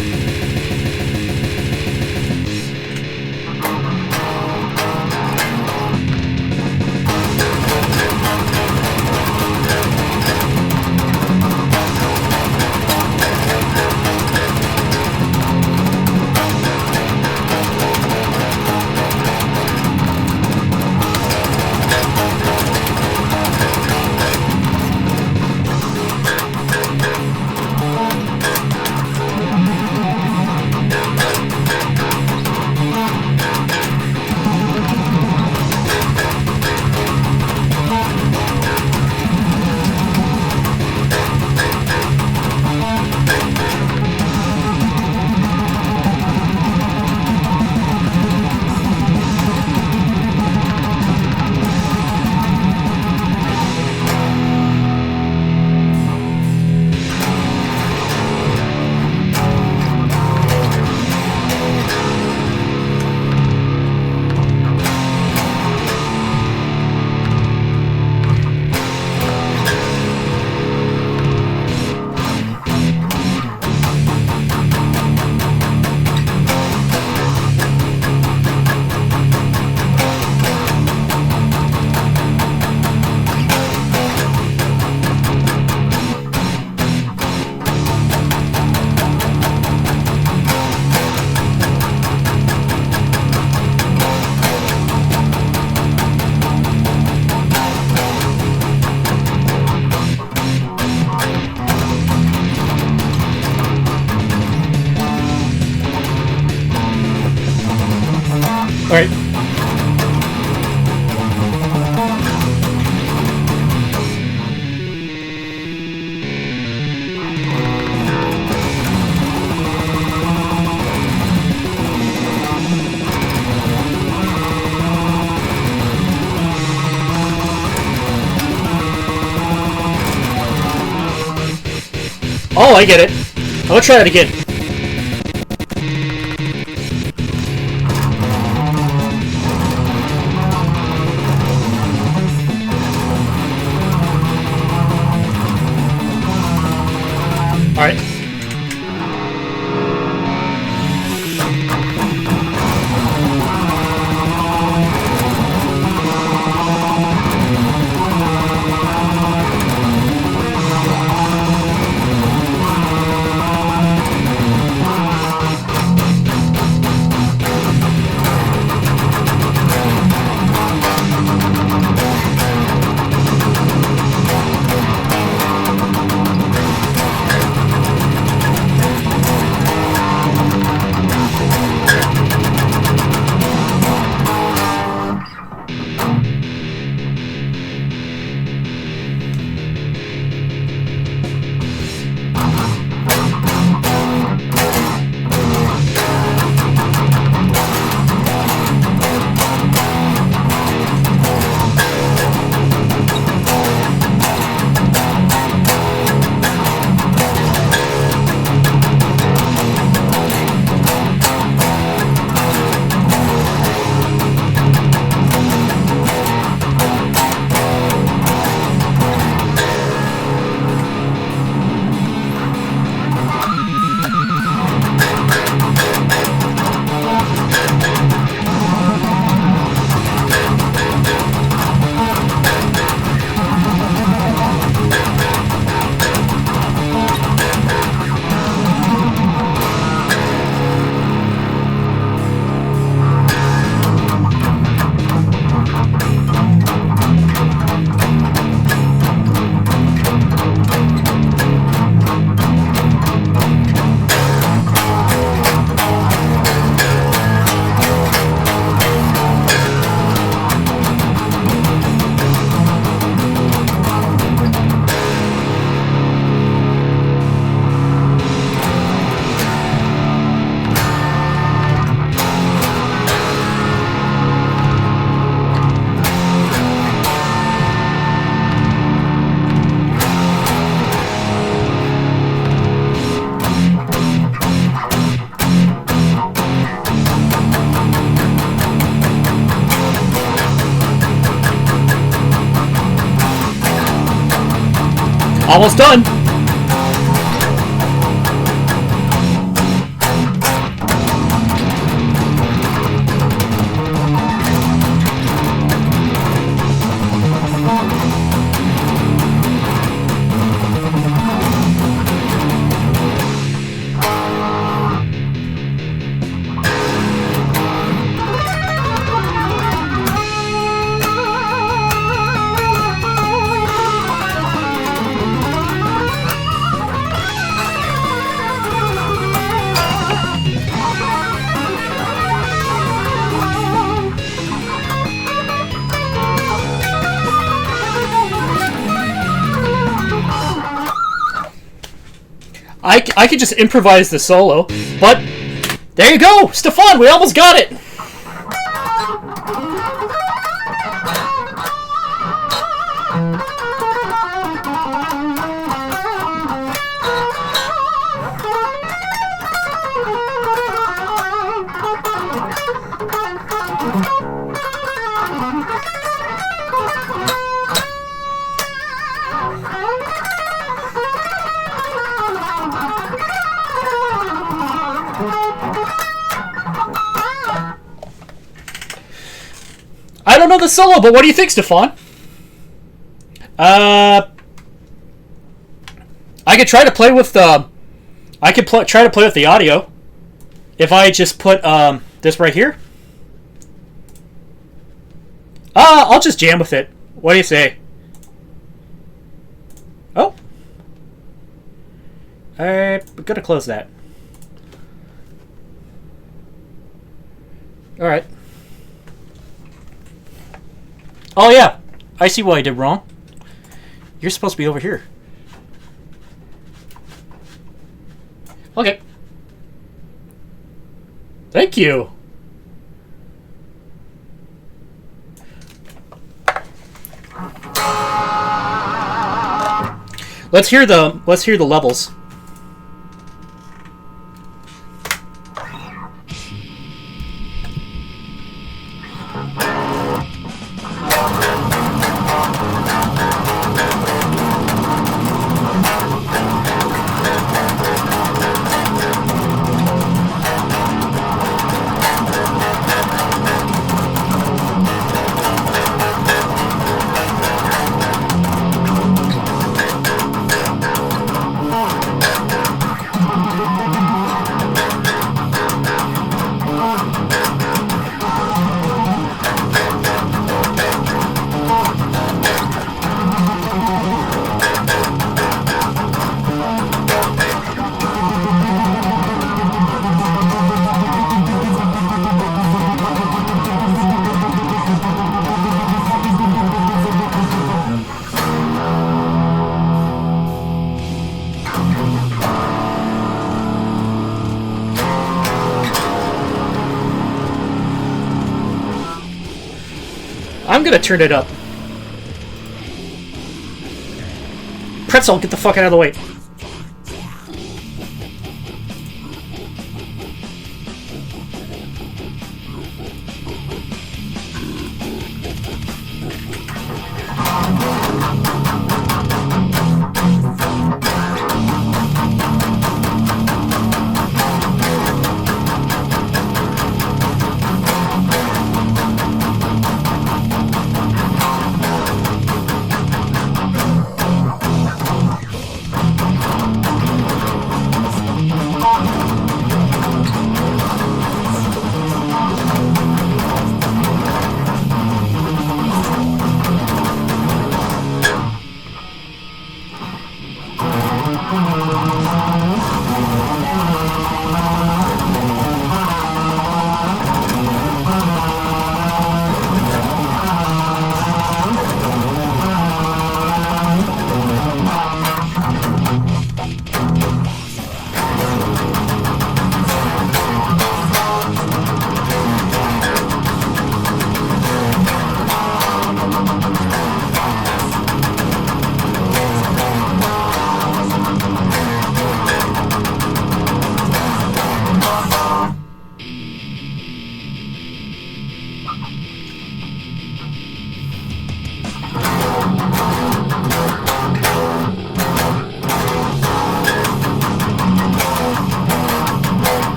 Alright. Oh, I get it. I'm gonna try that again. Alright. Almost done. I could just improvise the solo, but there you go, Stefan, we almost got it. I don't know the solo, but what do you think, Stefan? I could try to play with the. I could try to play with the audio. If I just put this right here. I'll just jam with it. What do you say? Oh. Alright, we're gonna close that. Alright. Oh, yeah. I see what I did wrong. You're supposed to be over here. Okay. Thank you. Let's hear the levels. I'm gonna turn it up. Pretzel, get the fuck out of the way.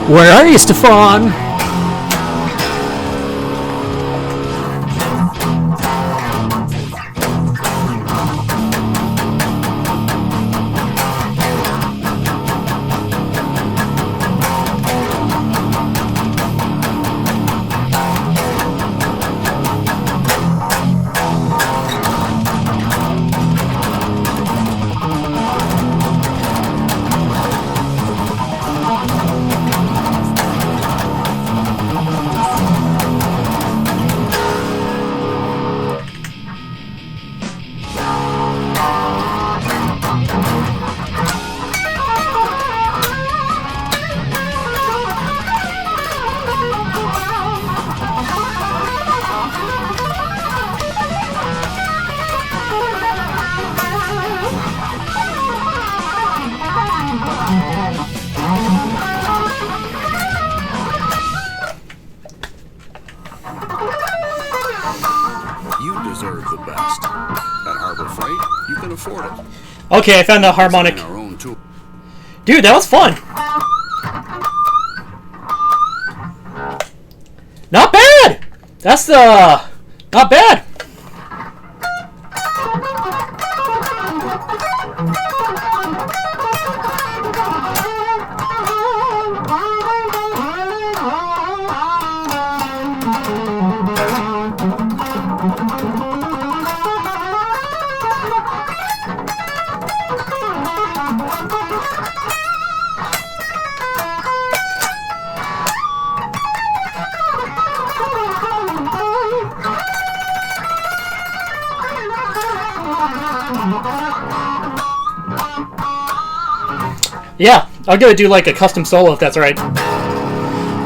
Where are you, Stefan? deserve the best. At Harbor Freight, you can afford it. Okay, I found the harmonic. Design our own tool. Dude, that was fun. Not bad. That's the not bad. Yeah, I'm gonna do like a custom solo if that's alright.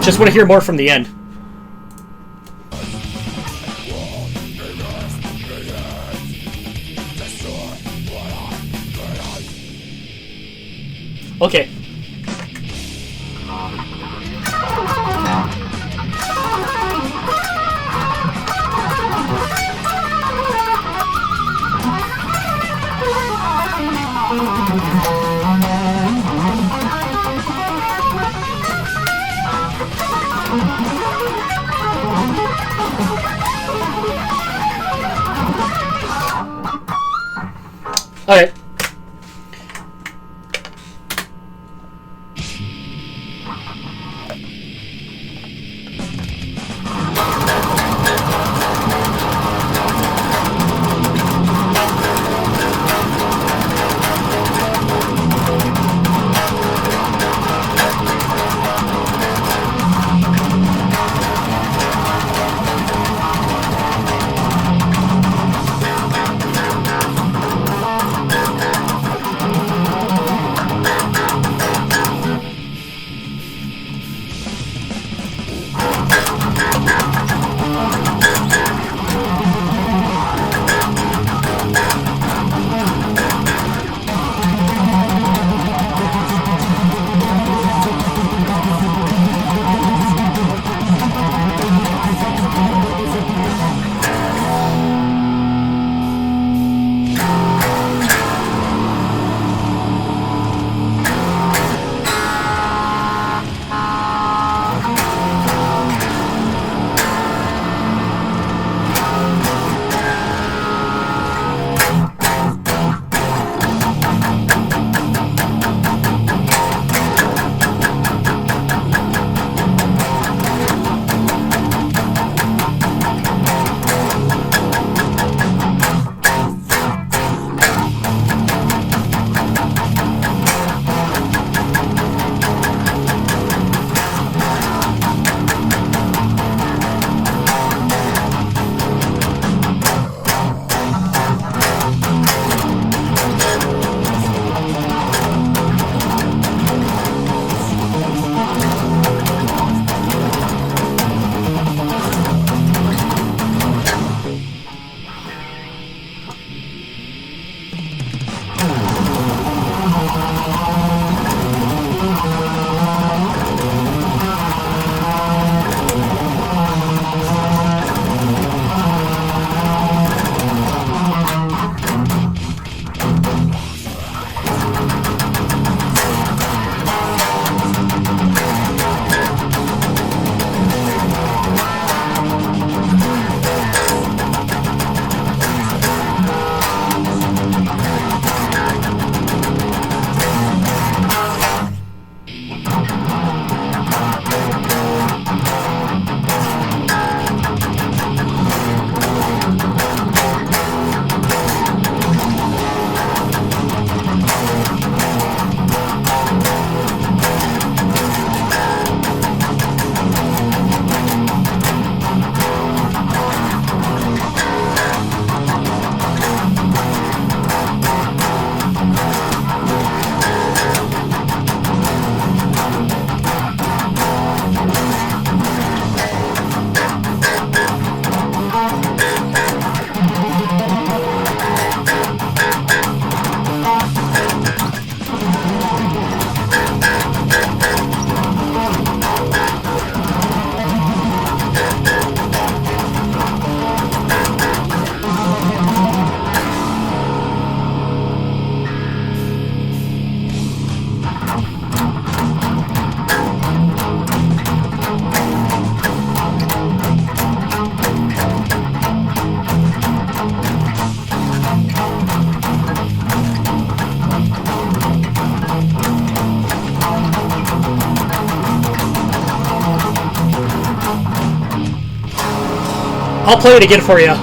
Just want to hear more from the end. Okay. Alright. I'll play it again for you.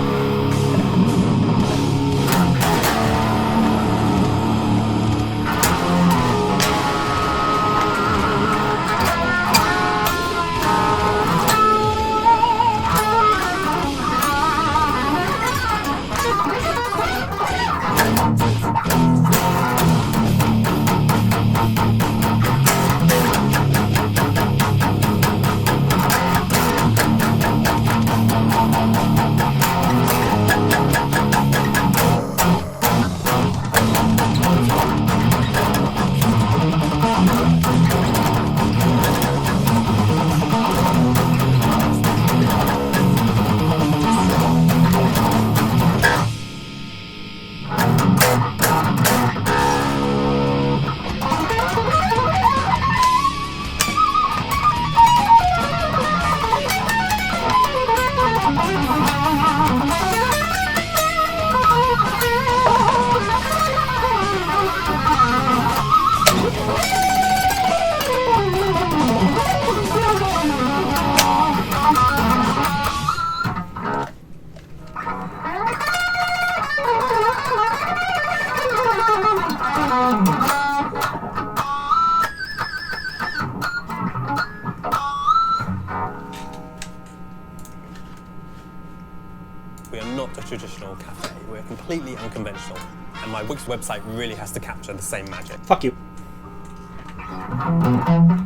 We are not a traditional cafe. We're completely unconventional. And my Wix website really has to capture the same magic. Fuck you.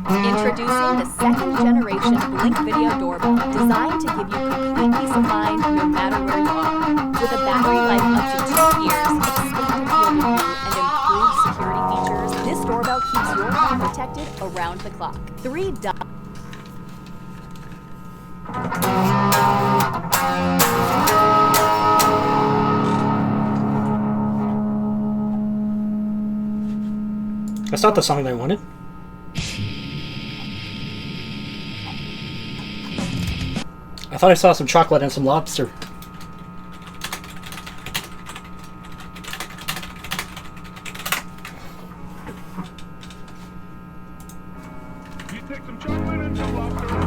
Introducing the second generation Blink Video Doorbell, designed to give you complete peace of mind no matter where you are. With a battery life up to 2 years, extended field of view, and improved security features, this doorbell keeps your home protected around the clock. 3 That's not the song I wanted. I thought I saw some chocolate and some lobster. You take some chocolate and some lobster.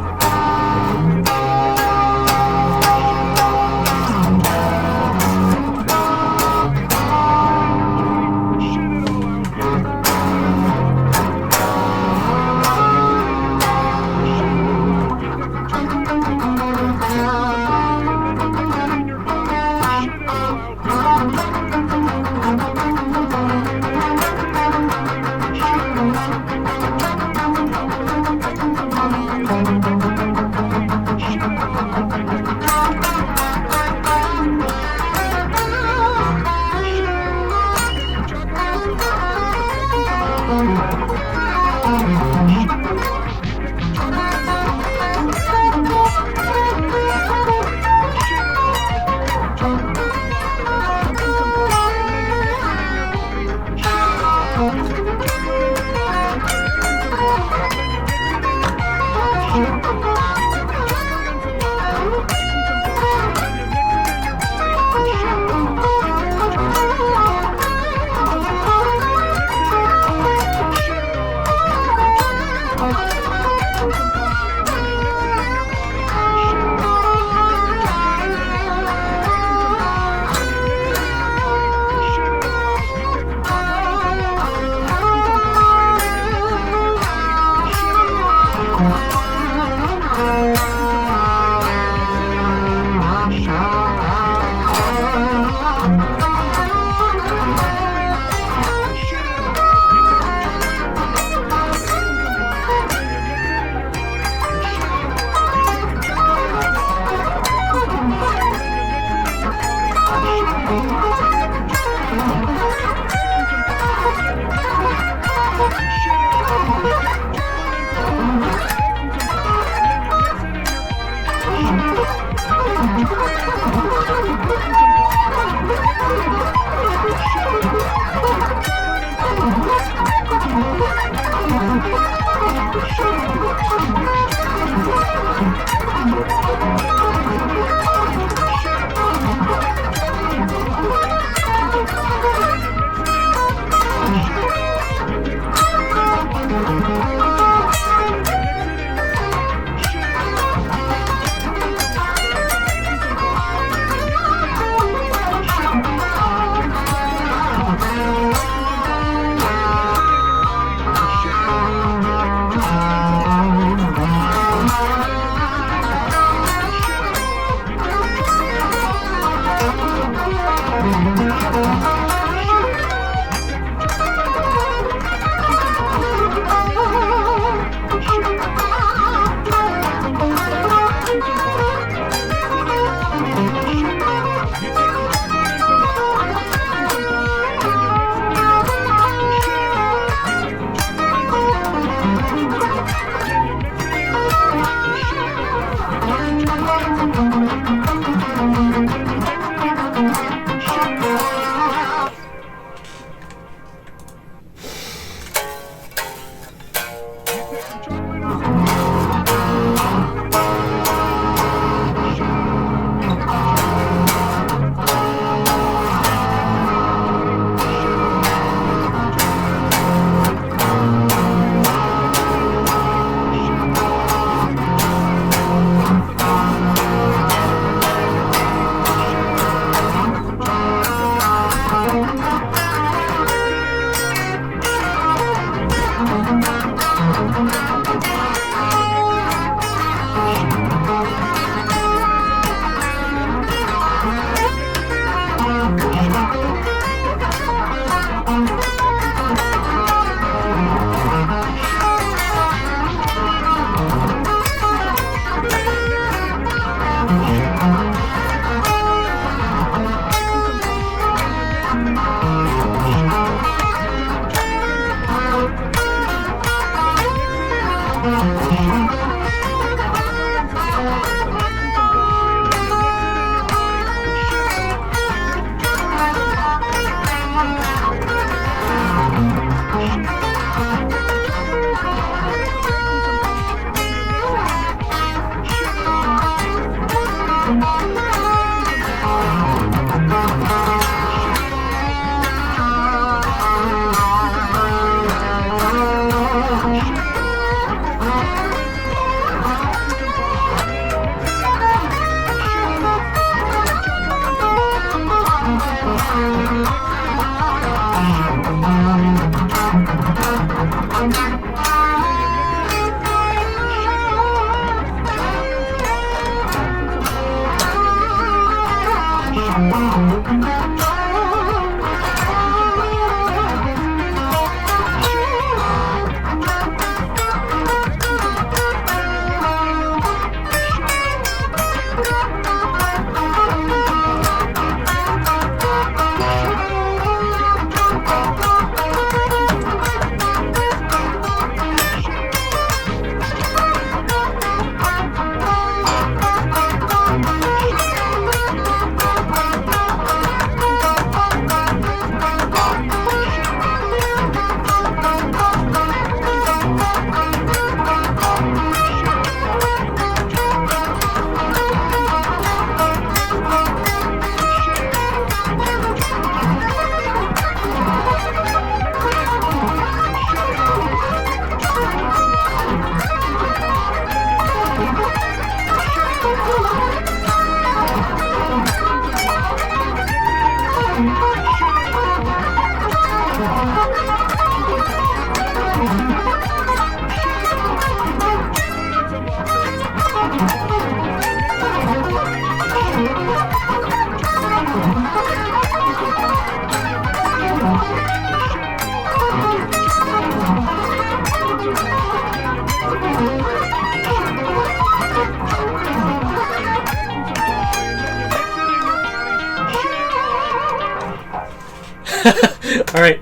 All right.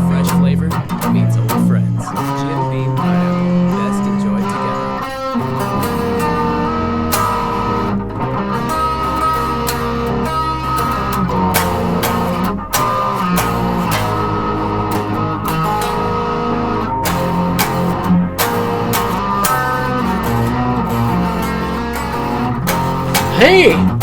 Fresh flavor means old friends. GMB pineapple, best enjoyed together. Hey!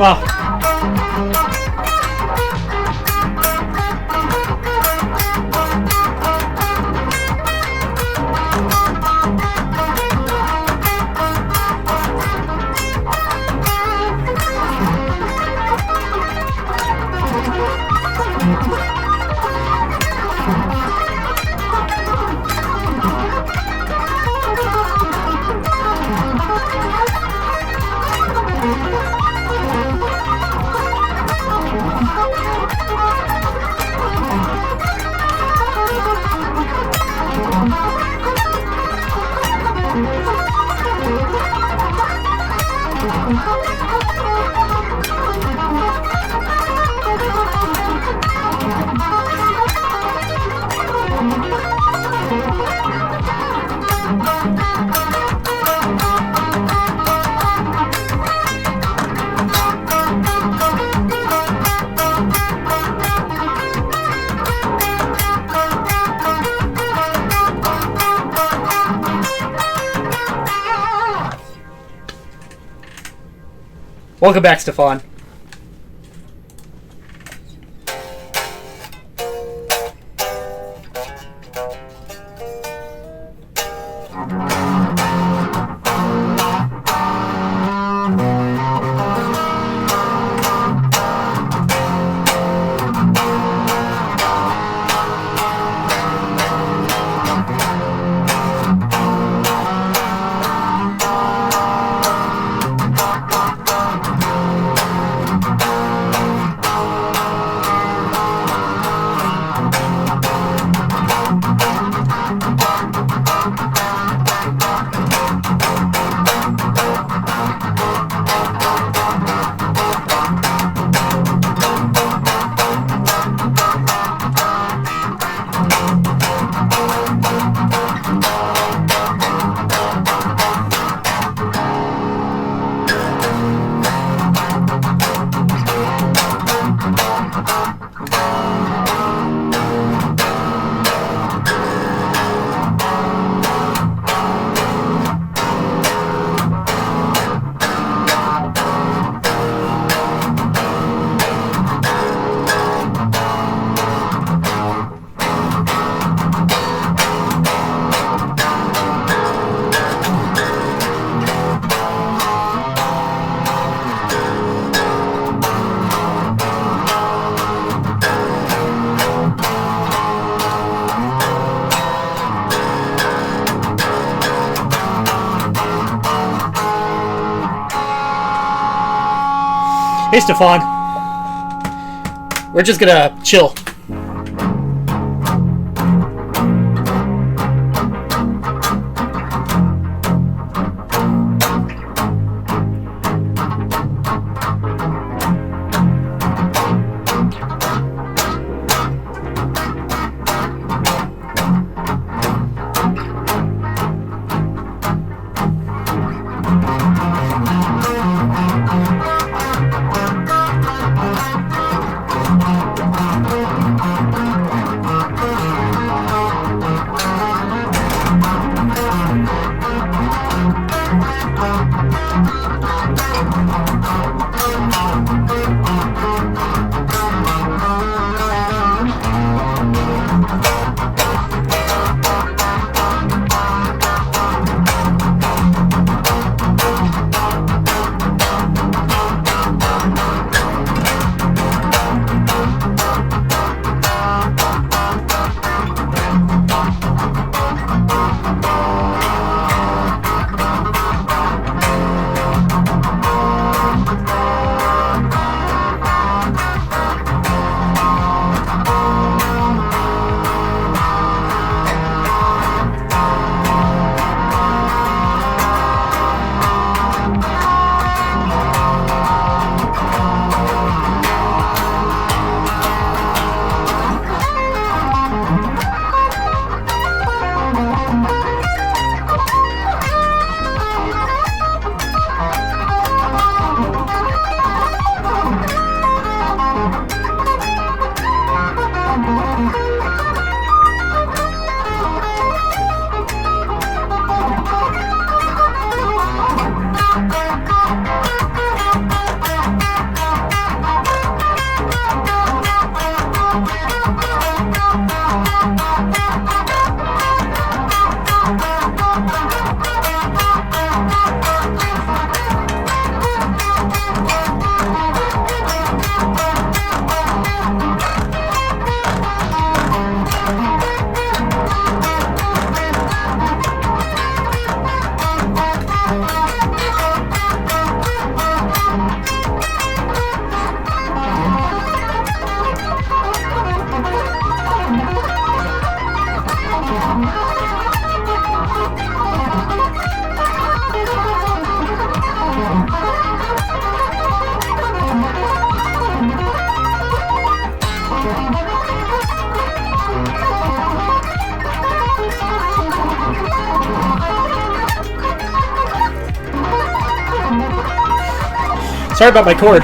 Oh. Welcome back, Stefan. Hey, Stefan. We're just gonna chill. Sorry about my cord.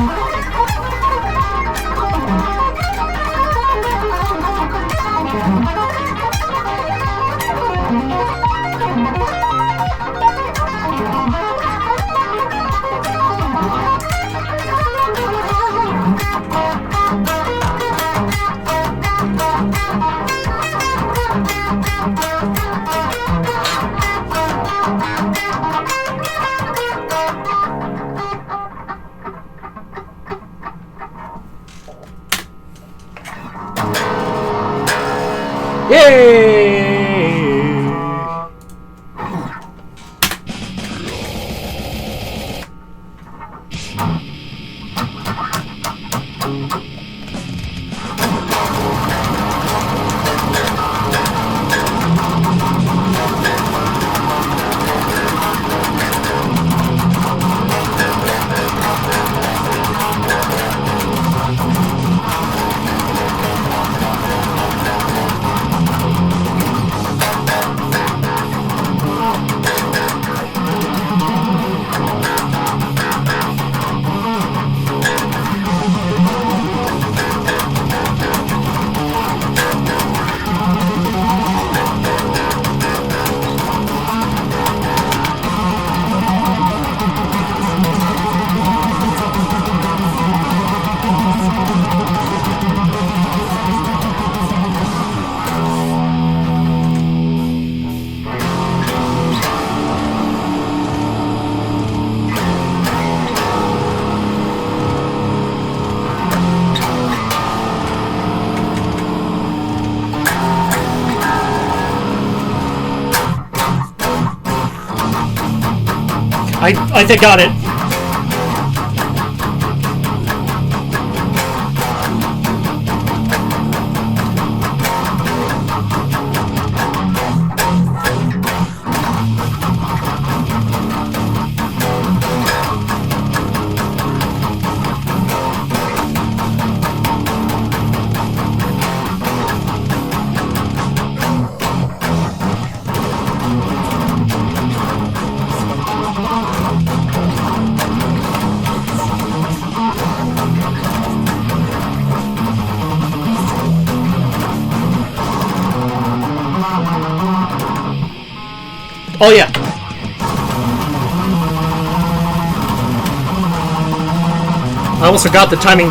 Yay! I think got it. Oh yeah. I almost forgot the timing.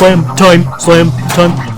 Slam time, slam time.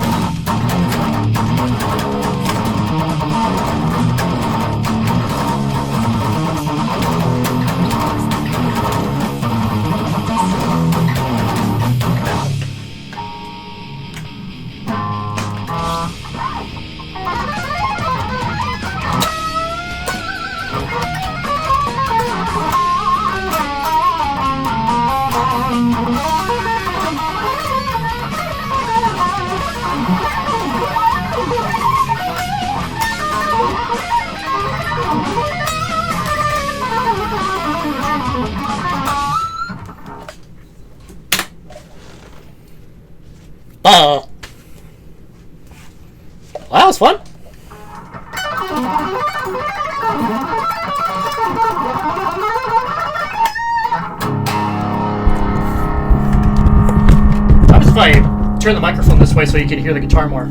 turn the microphone this way so you can hear the guitar more.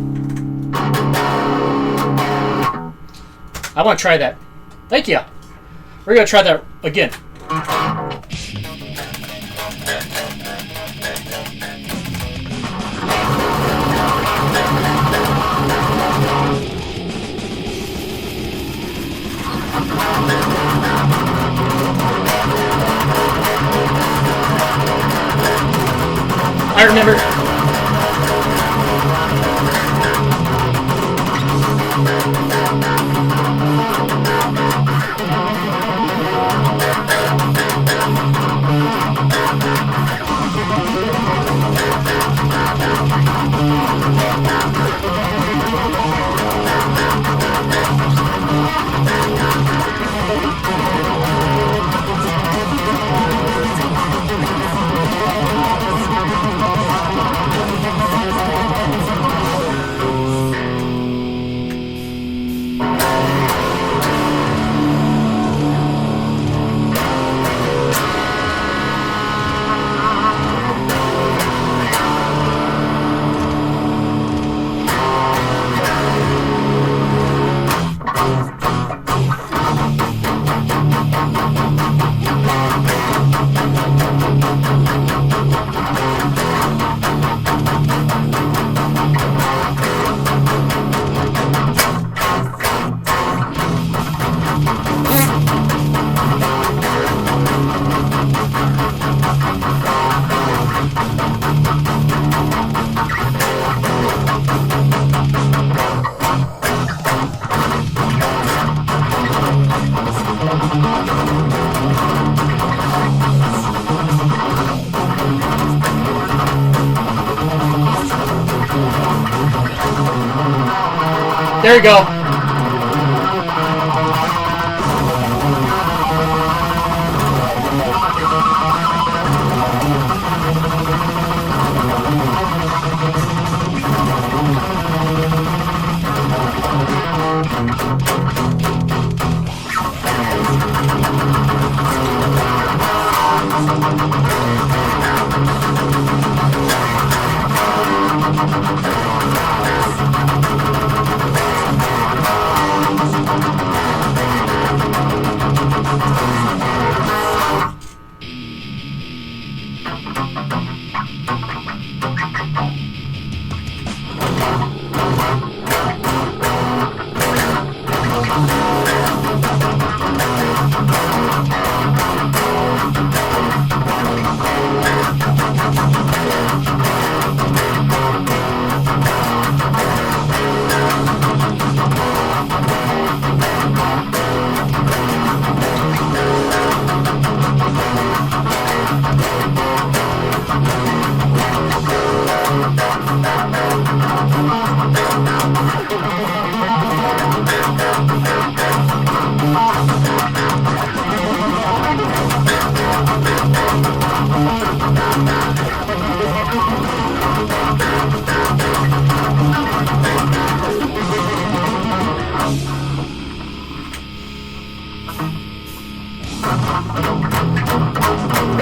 I want to try that. Thank you. We're going to try that again. I remember. There you go.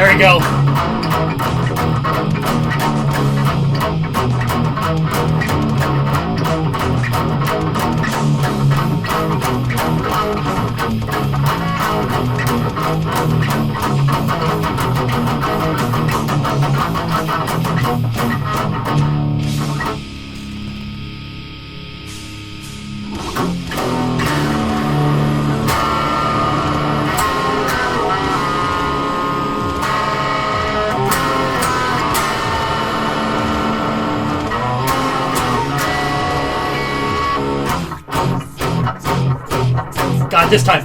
There you go. God, this time.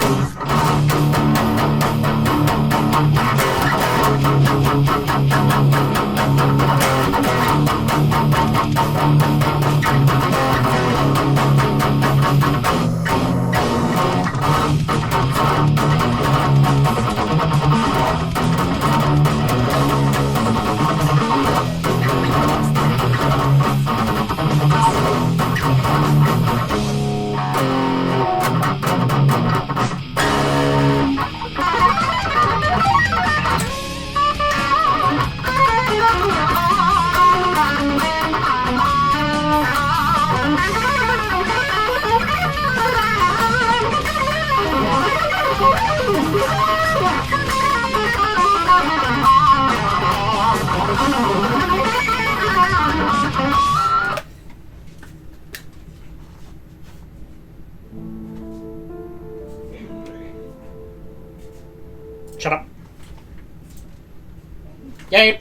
Yay!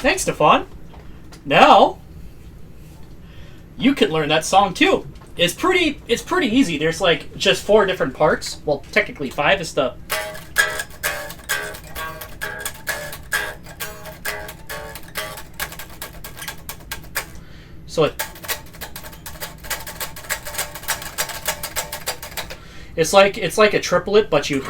Thanks, Stefan. Now you can learn that song too. It's pretty easy. There's like just 4 different parts. Well, technically 5 is the it's like a triplet, but you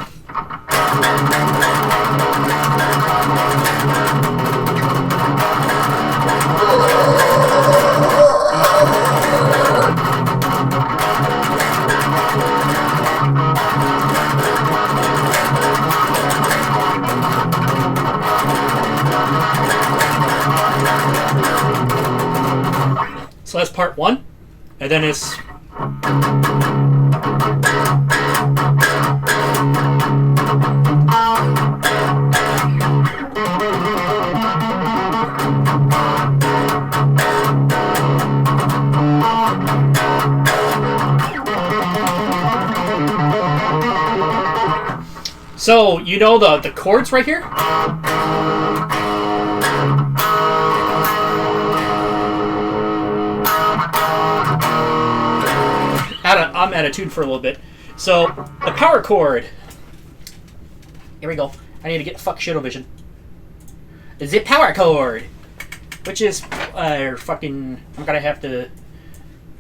so that's part 1, and then it's so you know the chords right here? I'm out of tune for a little bit. So, the power chord. Here we go. I need to get fuck Shadow Vision. The power chord. Which is, fucking, I'm gonna have to,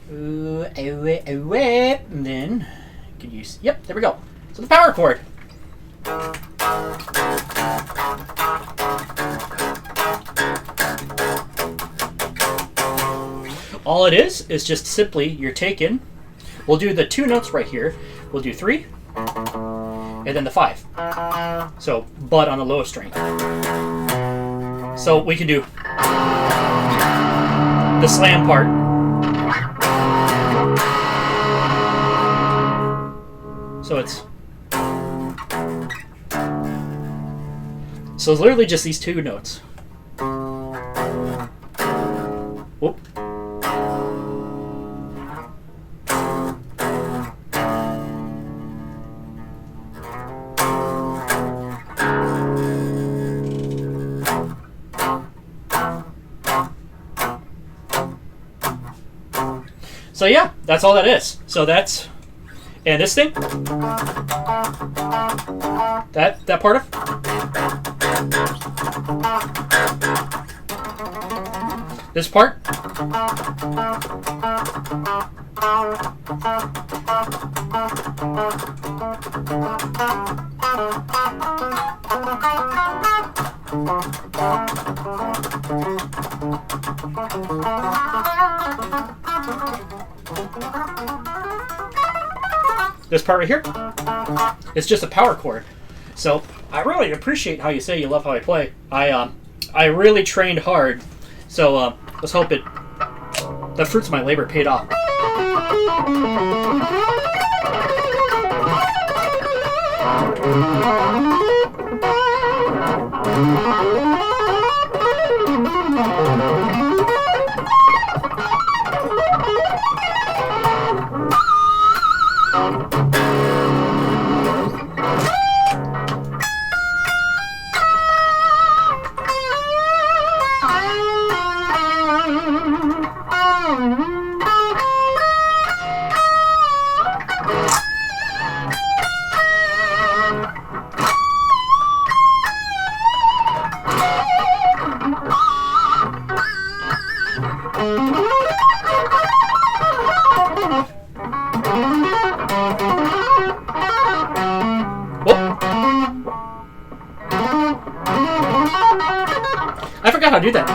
and then, can you, yep, there we go. So the power chord. All it is just simply, you're taking, we'll do the 2 notes right here. We'll do 3, and then the 5. So, but on the lowest string. So we can do the slam part. So it's literally just these 2 notes. Whoop. So yeah, that's all that is. So that's, and this thing, that part of, this part, this part right here, it's just a power chord. So I really appreciate how you say you love how I play. I really trained hard. So let's hope the fruits of my labor paid off. I forgot how to do that.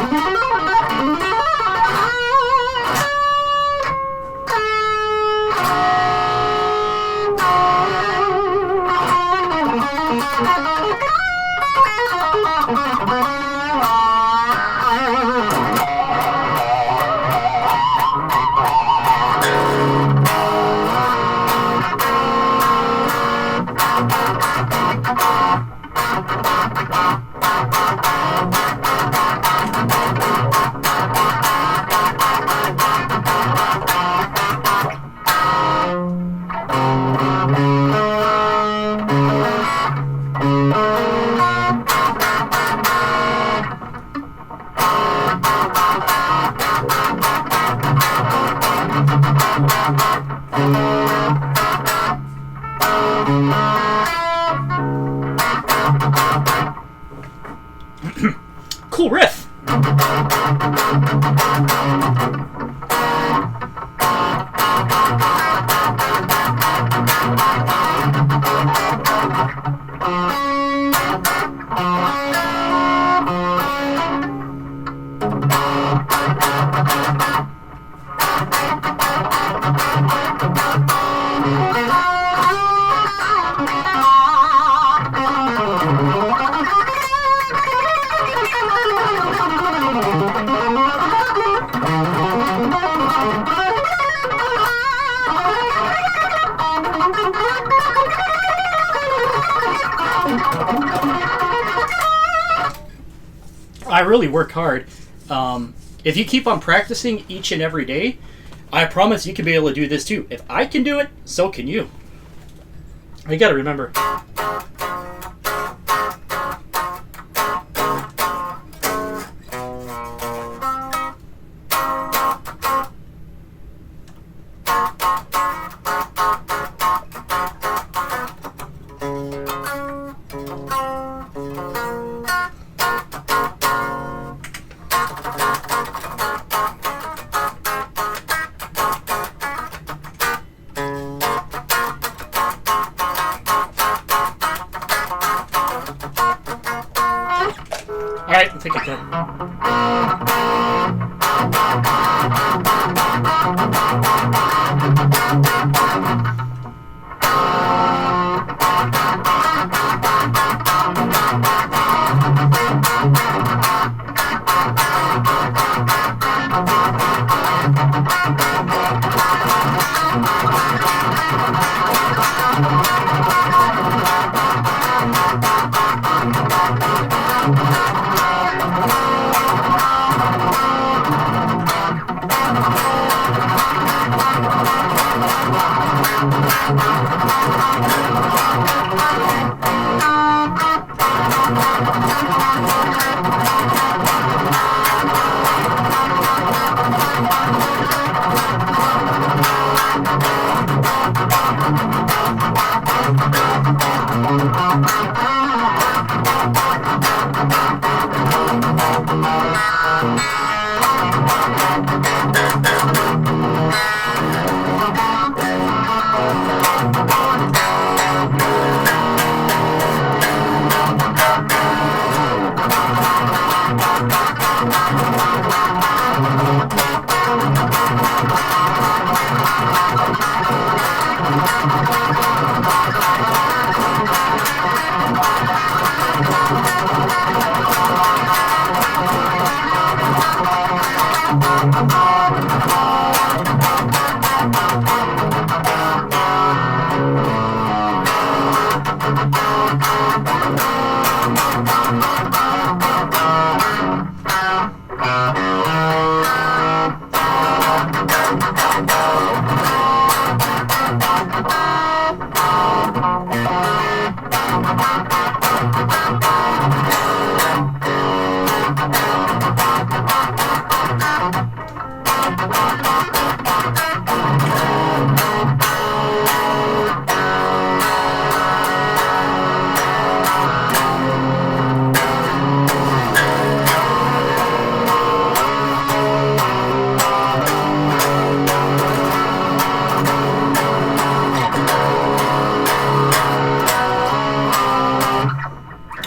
cool riff. I really work hard. If you keep on practicing each and every day, I promise you can be able to do this too. If I can do it, so can you. You gotta remember. Alright, I think I can.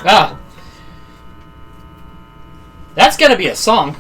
Ah. That's gotta be a song.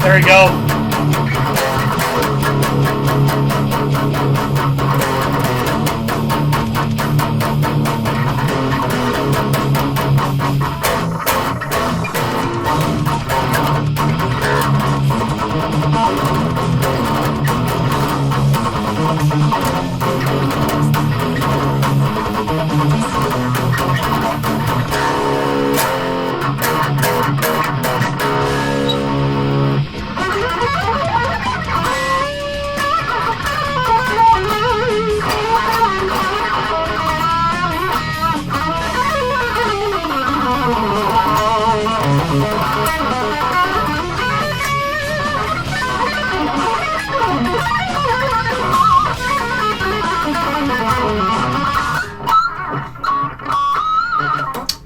There we go.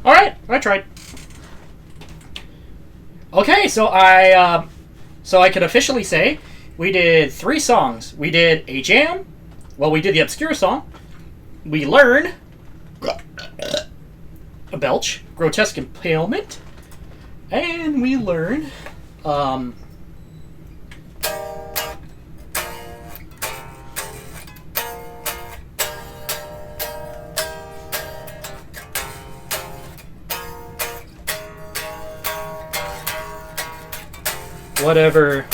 All right, I tried. Okay, so I can officially say we did 3 songs. We did a jam. Well, we did the obscure song. We learn a belch, grotesque impalement, and we learn whatever.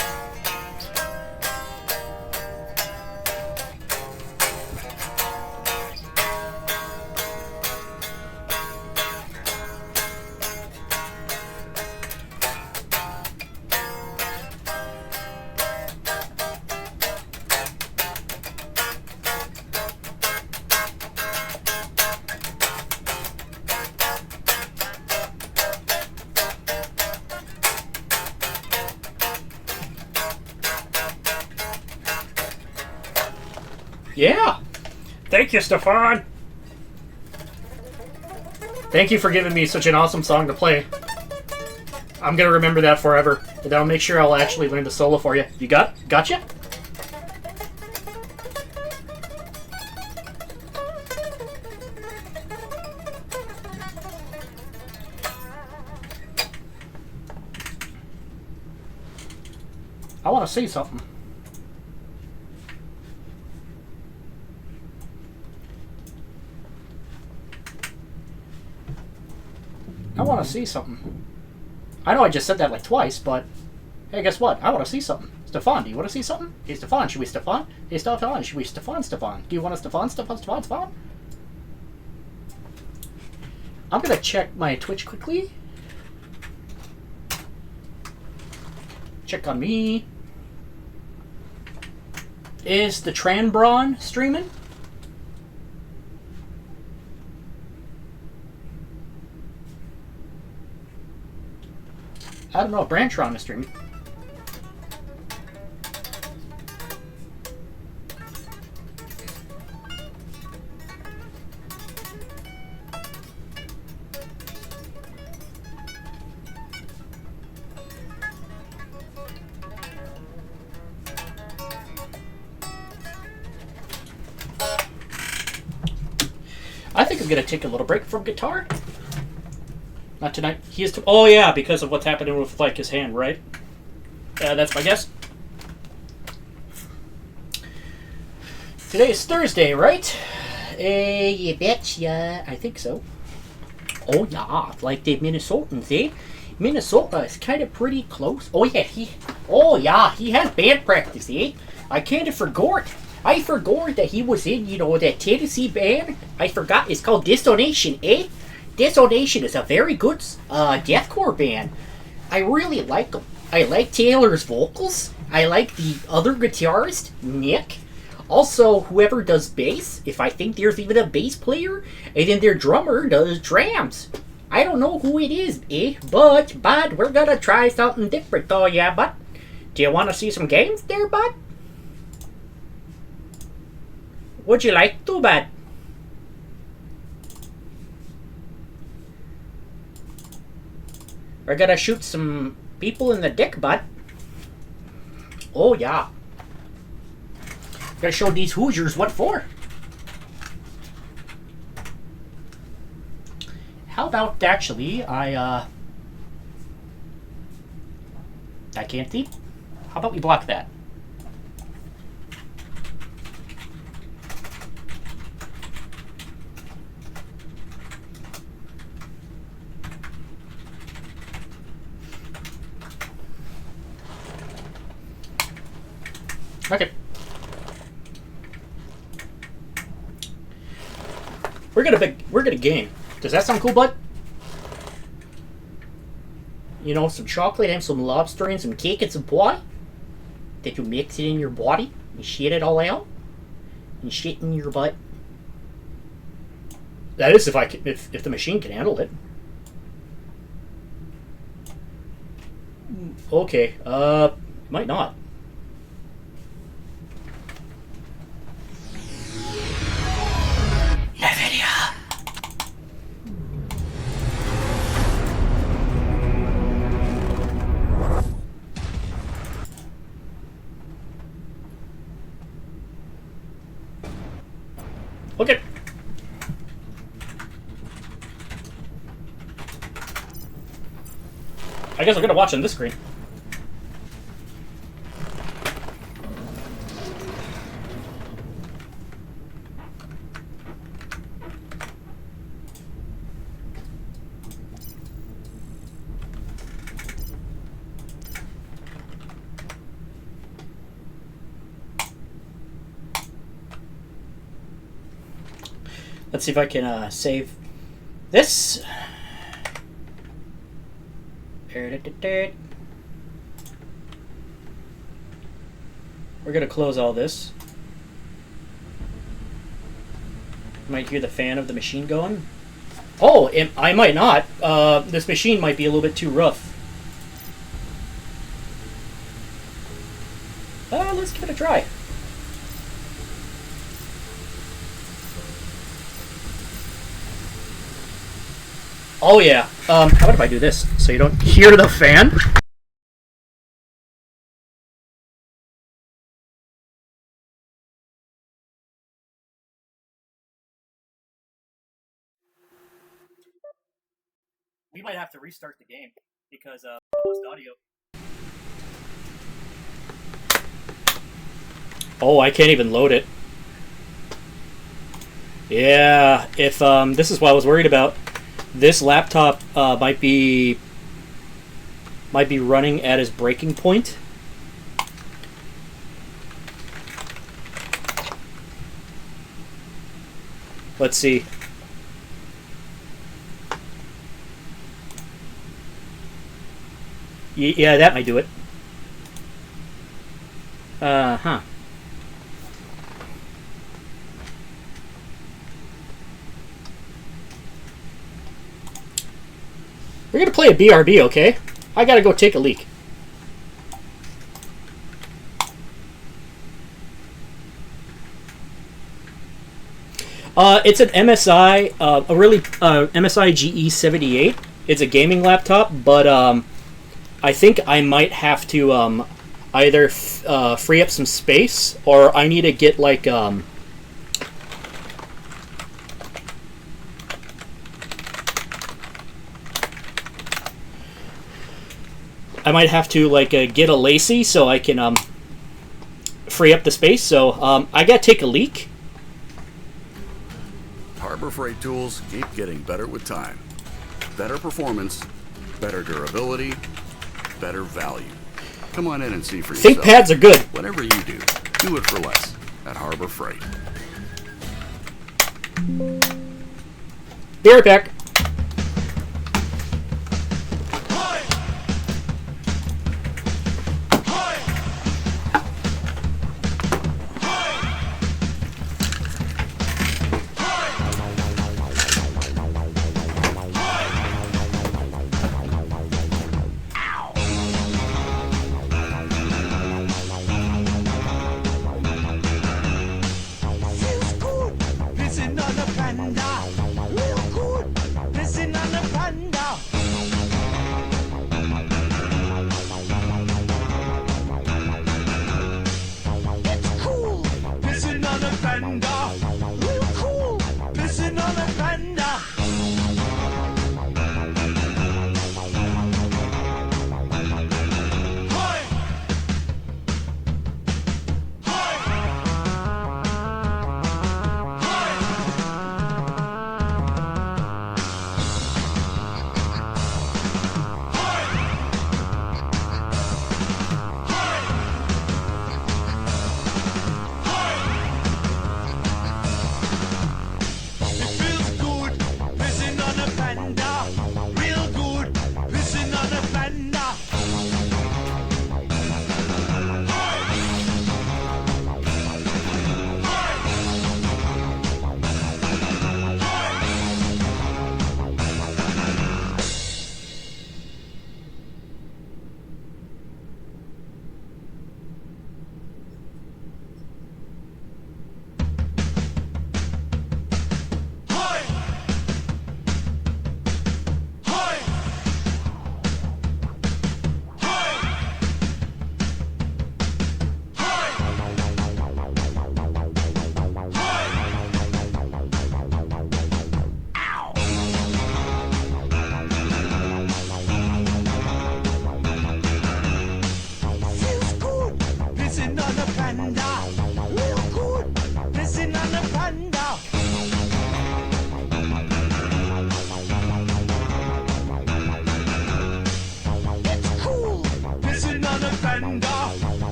Yeah. Thank you, Stefan. Thank you for giving me such an awesome song to play. I'm gonna remember that forever. And I'll make sure I'll actually learn the solo for you. You gotcha? I want to say something. I want to see something. I know I just said that like twice, but hey, guess what? I want to see something. Stefan, do you want to see something? Hey, Stefan, should we Stefan? Hey, Stefan, should we Stefan? Do you want to Stefan? I'm going to check my Twitch quickly. Check on me. Is the Tranbron streaming? I don't know if Brantron is streaming. I think I'm going to take a little break from guitar. Not tonight. He is. Oh yeah, because of what's happening with like his hand, right? That's my guess. Today is Thursday, right? You betcha. I think so. Oh yeah, like the Minnesotans, eh? Minnesota is kind of pretty close. Oh yeah, he had band practice, eh? I kind of forgot. I forgot that he was in, that Tennessee band. I forgot it's called Detonation, eh? Detonation is a very good deathcore band. I really like them. I like Taylor's vocals. I like the other guitarist, Nick. Also, whoever does bass, if I think there's even a bass player, and then their drummer does drums. I don't know who it is, eh? But, we're gonna try something different, though, yeah, bud? Do you want to see some games there, bud? Would you like to, bud? We're gonna shoot some people in the dick, bud. Oh, yeah. Gotta show these Hoosiers what for. How about actually, I can't see. How about we block that? Okay. We're gonna game. Does that sound cool, bud? Some chocolate and some lobster and some cake and some pie. That you mix it in your body and shit it all out and shit in your butt. That is if the machine can handle it. Okay. Might not. NVIDIA. Okay. I guess I'm gonna watch on this screen. Let's see if I can save this. We're gonna close all this. Might hear the fan of the machine going. Oh, I might not. This machine might be a little bit too rough. Let's give it a try. Oh yeah. How about if I do this so you don't hear the fan? We might have to restart the game because lost audio. Oh, I can't even load it. Yeah, if this is what I was worried about. This laptop might be running at its breaking point. Let's see. Yeah, that might do it. Huh. We're gonna play a BRB, okay? I gotta go take a leak. It's an MSI, MSI GE78. It's a gaming laptop, but I think I might have to either free up some space, or I need to get like I might have to like get a Lacey so I can free up the space. So I gotta take a leak. Harbor Freight tools keep getting better with time. Better performance, Better durability, better value. Come on in and see for yourself. ThinkPads are good. Whatever you do it for less at Harbor Freight. Be right back.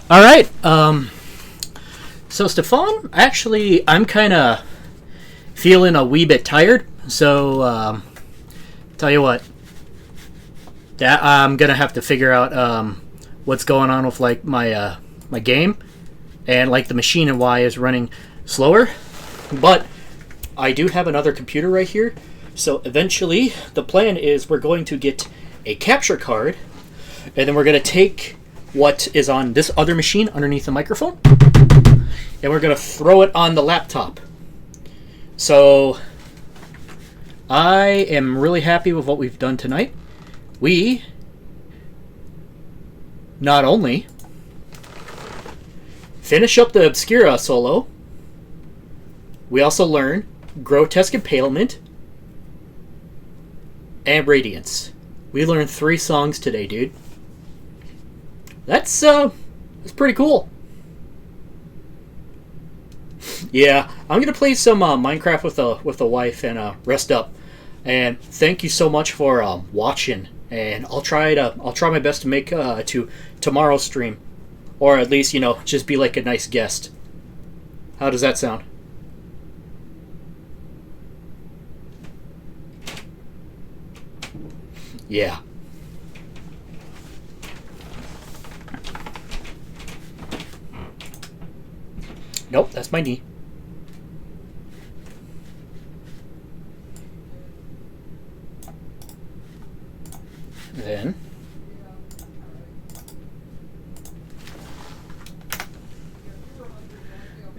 All right. So Stefan, actually, I'm kind of feeling a wee bit tired. So, tell you what, that I'm gonna have to figure out what's going on with like my my game, and like the machine and why is running slower. But I do have another computer right here. So eventually, the plan is we're going to get a capture card, and then we're gonna take what is on this other machine underneath the microphone, and we're going to throw it on the laptop. So I am really happy with what we've done tonight. We not only finish up the Obscura solo, we also learn Grotesque Impalement and Radiance. We learned 3 songs today, dude. That's pretty cool. Yeah, I'm gonna play some Minecraft with the wife and rest up. And thank you so much for watching. And I'll try my best to make to tomorrow's stream, or at least just be like a nice guest. How does that sound? Yeah. Nope, that's my knee.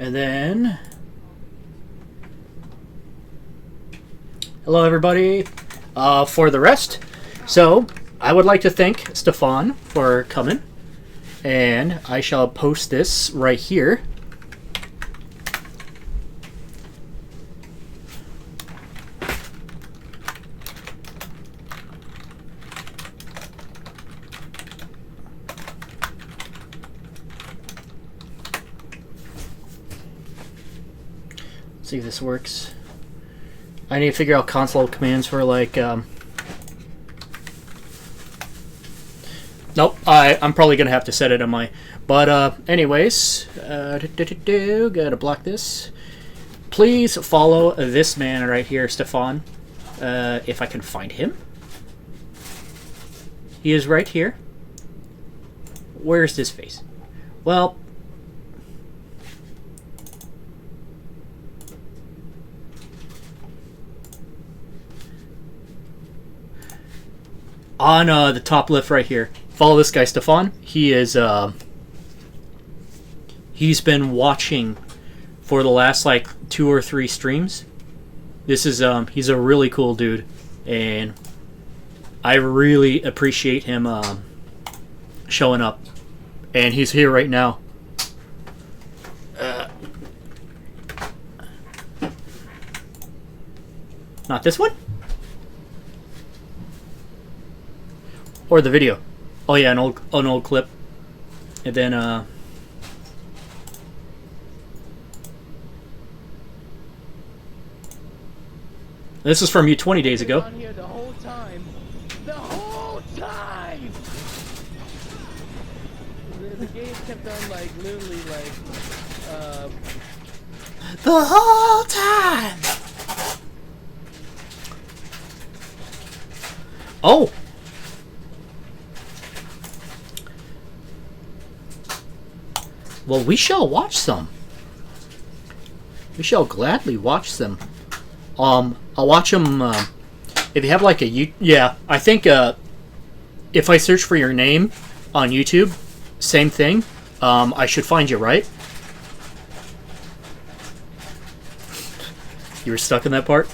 Then hello everybody. For the rest, so I would like to thank Stefan for coming, and I shall post this right here. See if this works. I need to figure out console commands for like nope, I'm probably gonna have to set it on my, but anyways, gotta block this. Please follow this man right here, Stefan, if I can find him. He is right here. Where's this face? Well, on the top left right here, follow this guy, Stefan. He is he's been watching for the last like 2 or 3 streams. This is he's a really cool dude, and I really appreciate him showing up, and he's here right now. Not this one? Or the video. Oh yeah, an old clip. And then this is from you 20 days ago. On here the whole time. The whole time. The game kept on like literally like the whole time. Oh. Well, we shall watch some. We shall gladly watch them. I'll watch them. If you have like a yeah, I think if I search for your name on YouTube, same thing. I should find you, right? You were stuck in that part?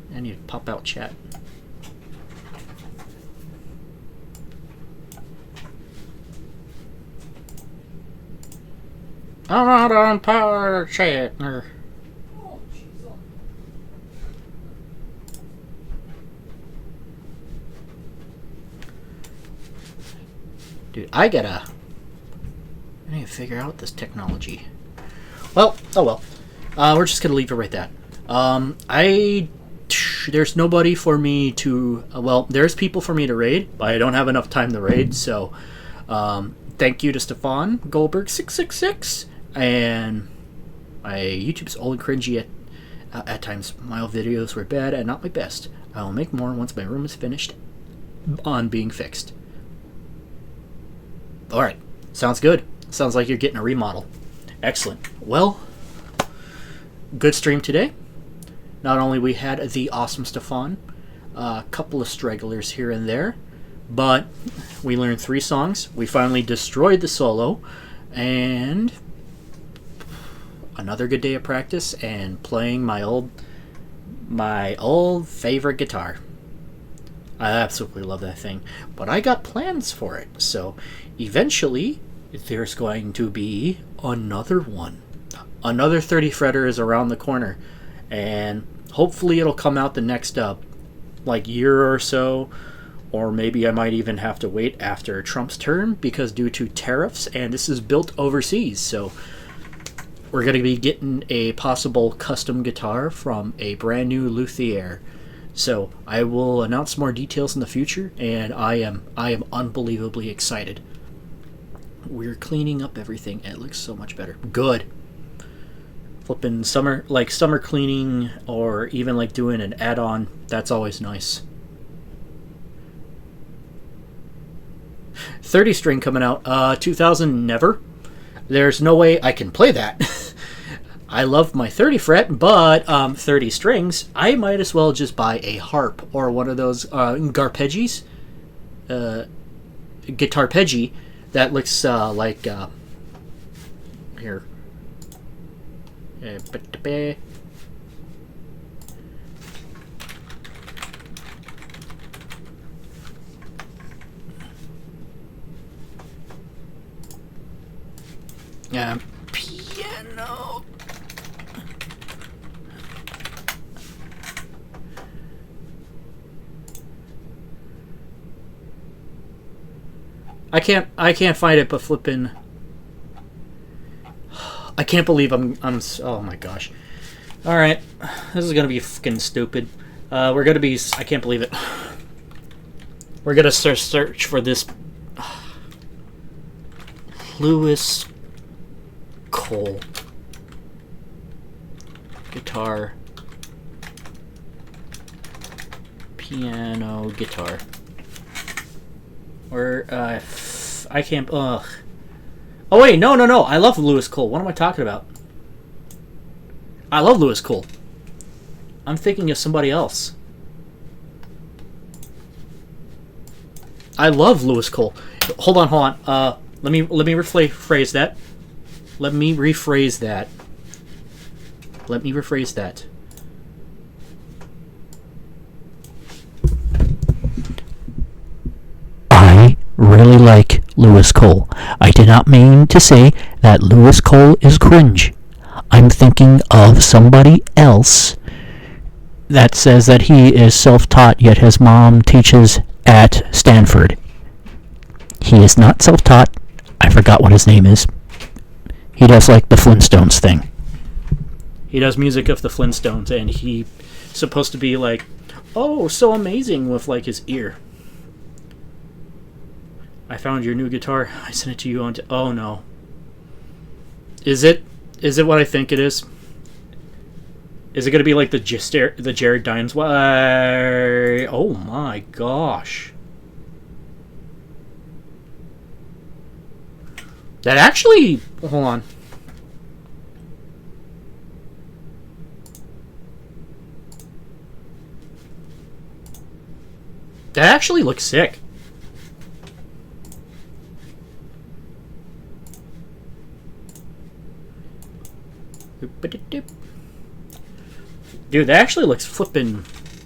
I need to pop out chat. I'm not on power chat. Dude, I need to figure out this technology. Well, oh well. We're just gonna leave it right that. There's nobody for me to. Well, there's people for me to raid, but I don't have enough time to raid. So, thank you to Stefan Goldberg 666, and my YouTube's old and cringy at times. My old videos were bad and not my best. I will make more once my room is finished on being fixed. All right, sounds good. Sounds like you're getting a remodel. Excellent. Well. Good stream today. Not only we had the awesome Stefan, a couple of stragglers here and there, but we learned 3 songs. We finally destroyed the solo, and another good day of practice and playing my old favorite guitar. I absolutely love that thing, but I got plans for it. So eventually, there's going to be another one. Another 30 fretter is around the corner, and hopefully it'll come out the next year or so, or maybe I might even have to wait after Trump's term because due to tariffs, and this is built overseas, so we're going to be getting a possible custom guitar from a brand new luthier. So I will announce more details in the future, and I am unbelievably excited. We're cleaning up everything, and it looks so much better. Good. Flipping summer cleaning, or even like doing an add-on, that's always nice. 30 string coming out, 2000 never. There's no way I can play that. I love my 30 fret, but 30 strings, I might as well just buy a harp or one of those garpeggies, guitarpeggi, that looks like here. Piano. I can't find it, but flipping. I can't believe I'm oh my gosh. All right. This is going to be fucking stupid. We're going to be I can't believe it. We're going to search for this Lewis Cole guitar, piano, guitar. Or I can't. Ugh. Oh wait, no. I love Lewis Cole. What am I talking about? I love Lewis Cole. I'm thinking of somebody else. I love Lewis Cole. Hold on. Let me rephrase that. Let me rephrase that. I really like Lewis Cole. I did not mean to say that Lewis Cole is cringe. I'm thinking of somebody else that says that he is self-taught, yet his mom teaches at Stanford. He is not self-taught. I forgot what his name is. He does like the Flintstones thing. He does music of the Flintstones, and he's supposed to be like, oh, so amazing with like his ear. I found your new guitar. I sent it to you on. Oh no. Is it what I think it is? Is it going to be like the Jared Dines? Why? Oh my gosh. That actually. Hold on. That actually looks sick. Dude, that actually looks flippin'.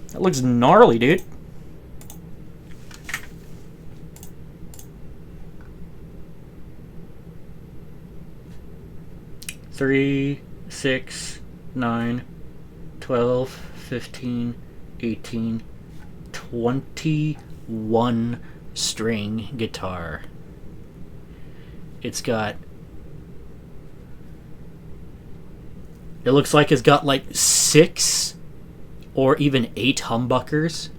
That looks gnarly, dude. Three, 6, 9, 12, 15, 18, 21 string guitar. It's got. It looks like it's got like 6 or even 8 humbuckers.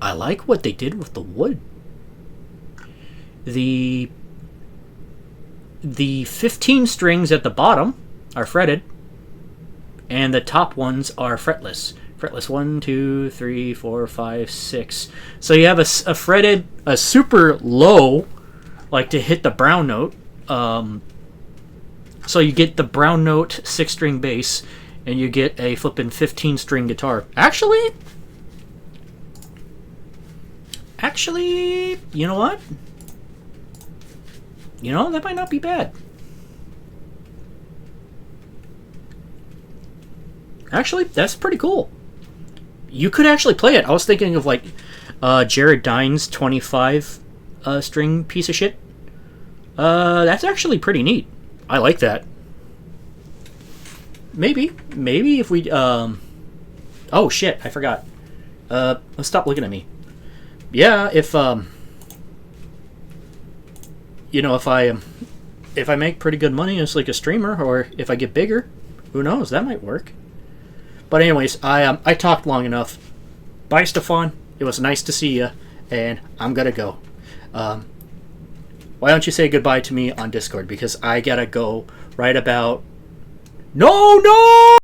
I like what they did with the wood. The 15 strings at the bottom are fretted, and the top ones are fretless. Fretless 1, 2, 3, 4, 5, 6. So you have a fretted, a super low, like to hit the brown note. So you get the brown note 6-string bass, and you get a flippin' 15-string guitar. Actually, you know what? You know, that might not be bad. Actually, that's pretty cool. You could actually play it. I was thinking of like Jared Dines' 25 string piece of shit. That's actually pretty neat. I like that. Maybe if we, oh shit, I forgot. Stop looking at me. Yeah, if you know, if I make pretty good money as like a streamer, or if I get bigger, who knows, that might work. But anyways, I talked long enough. Bye, Stefan. It was nice to see you, and I'm gonna go. Why don't you say goodbye to me on Discord, because I gotta go right about... No!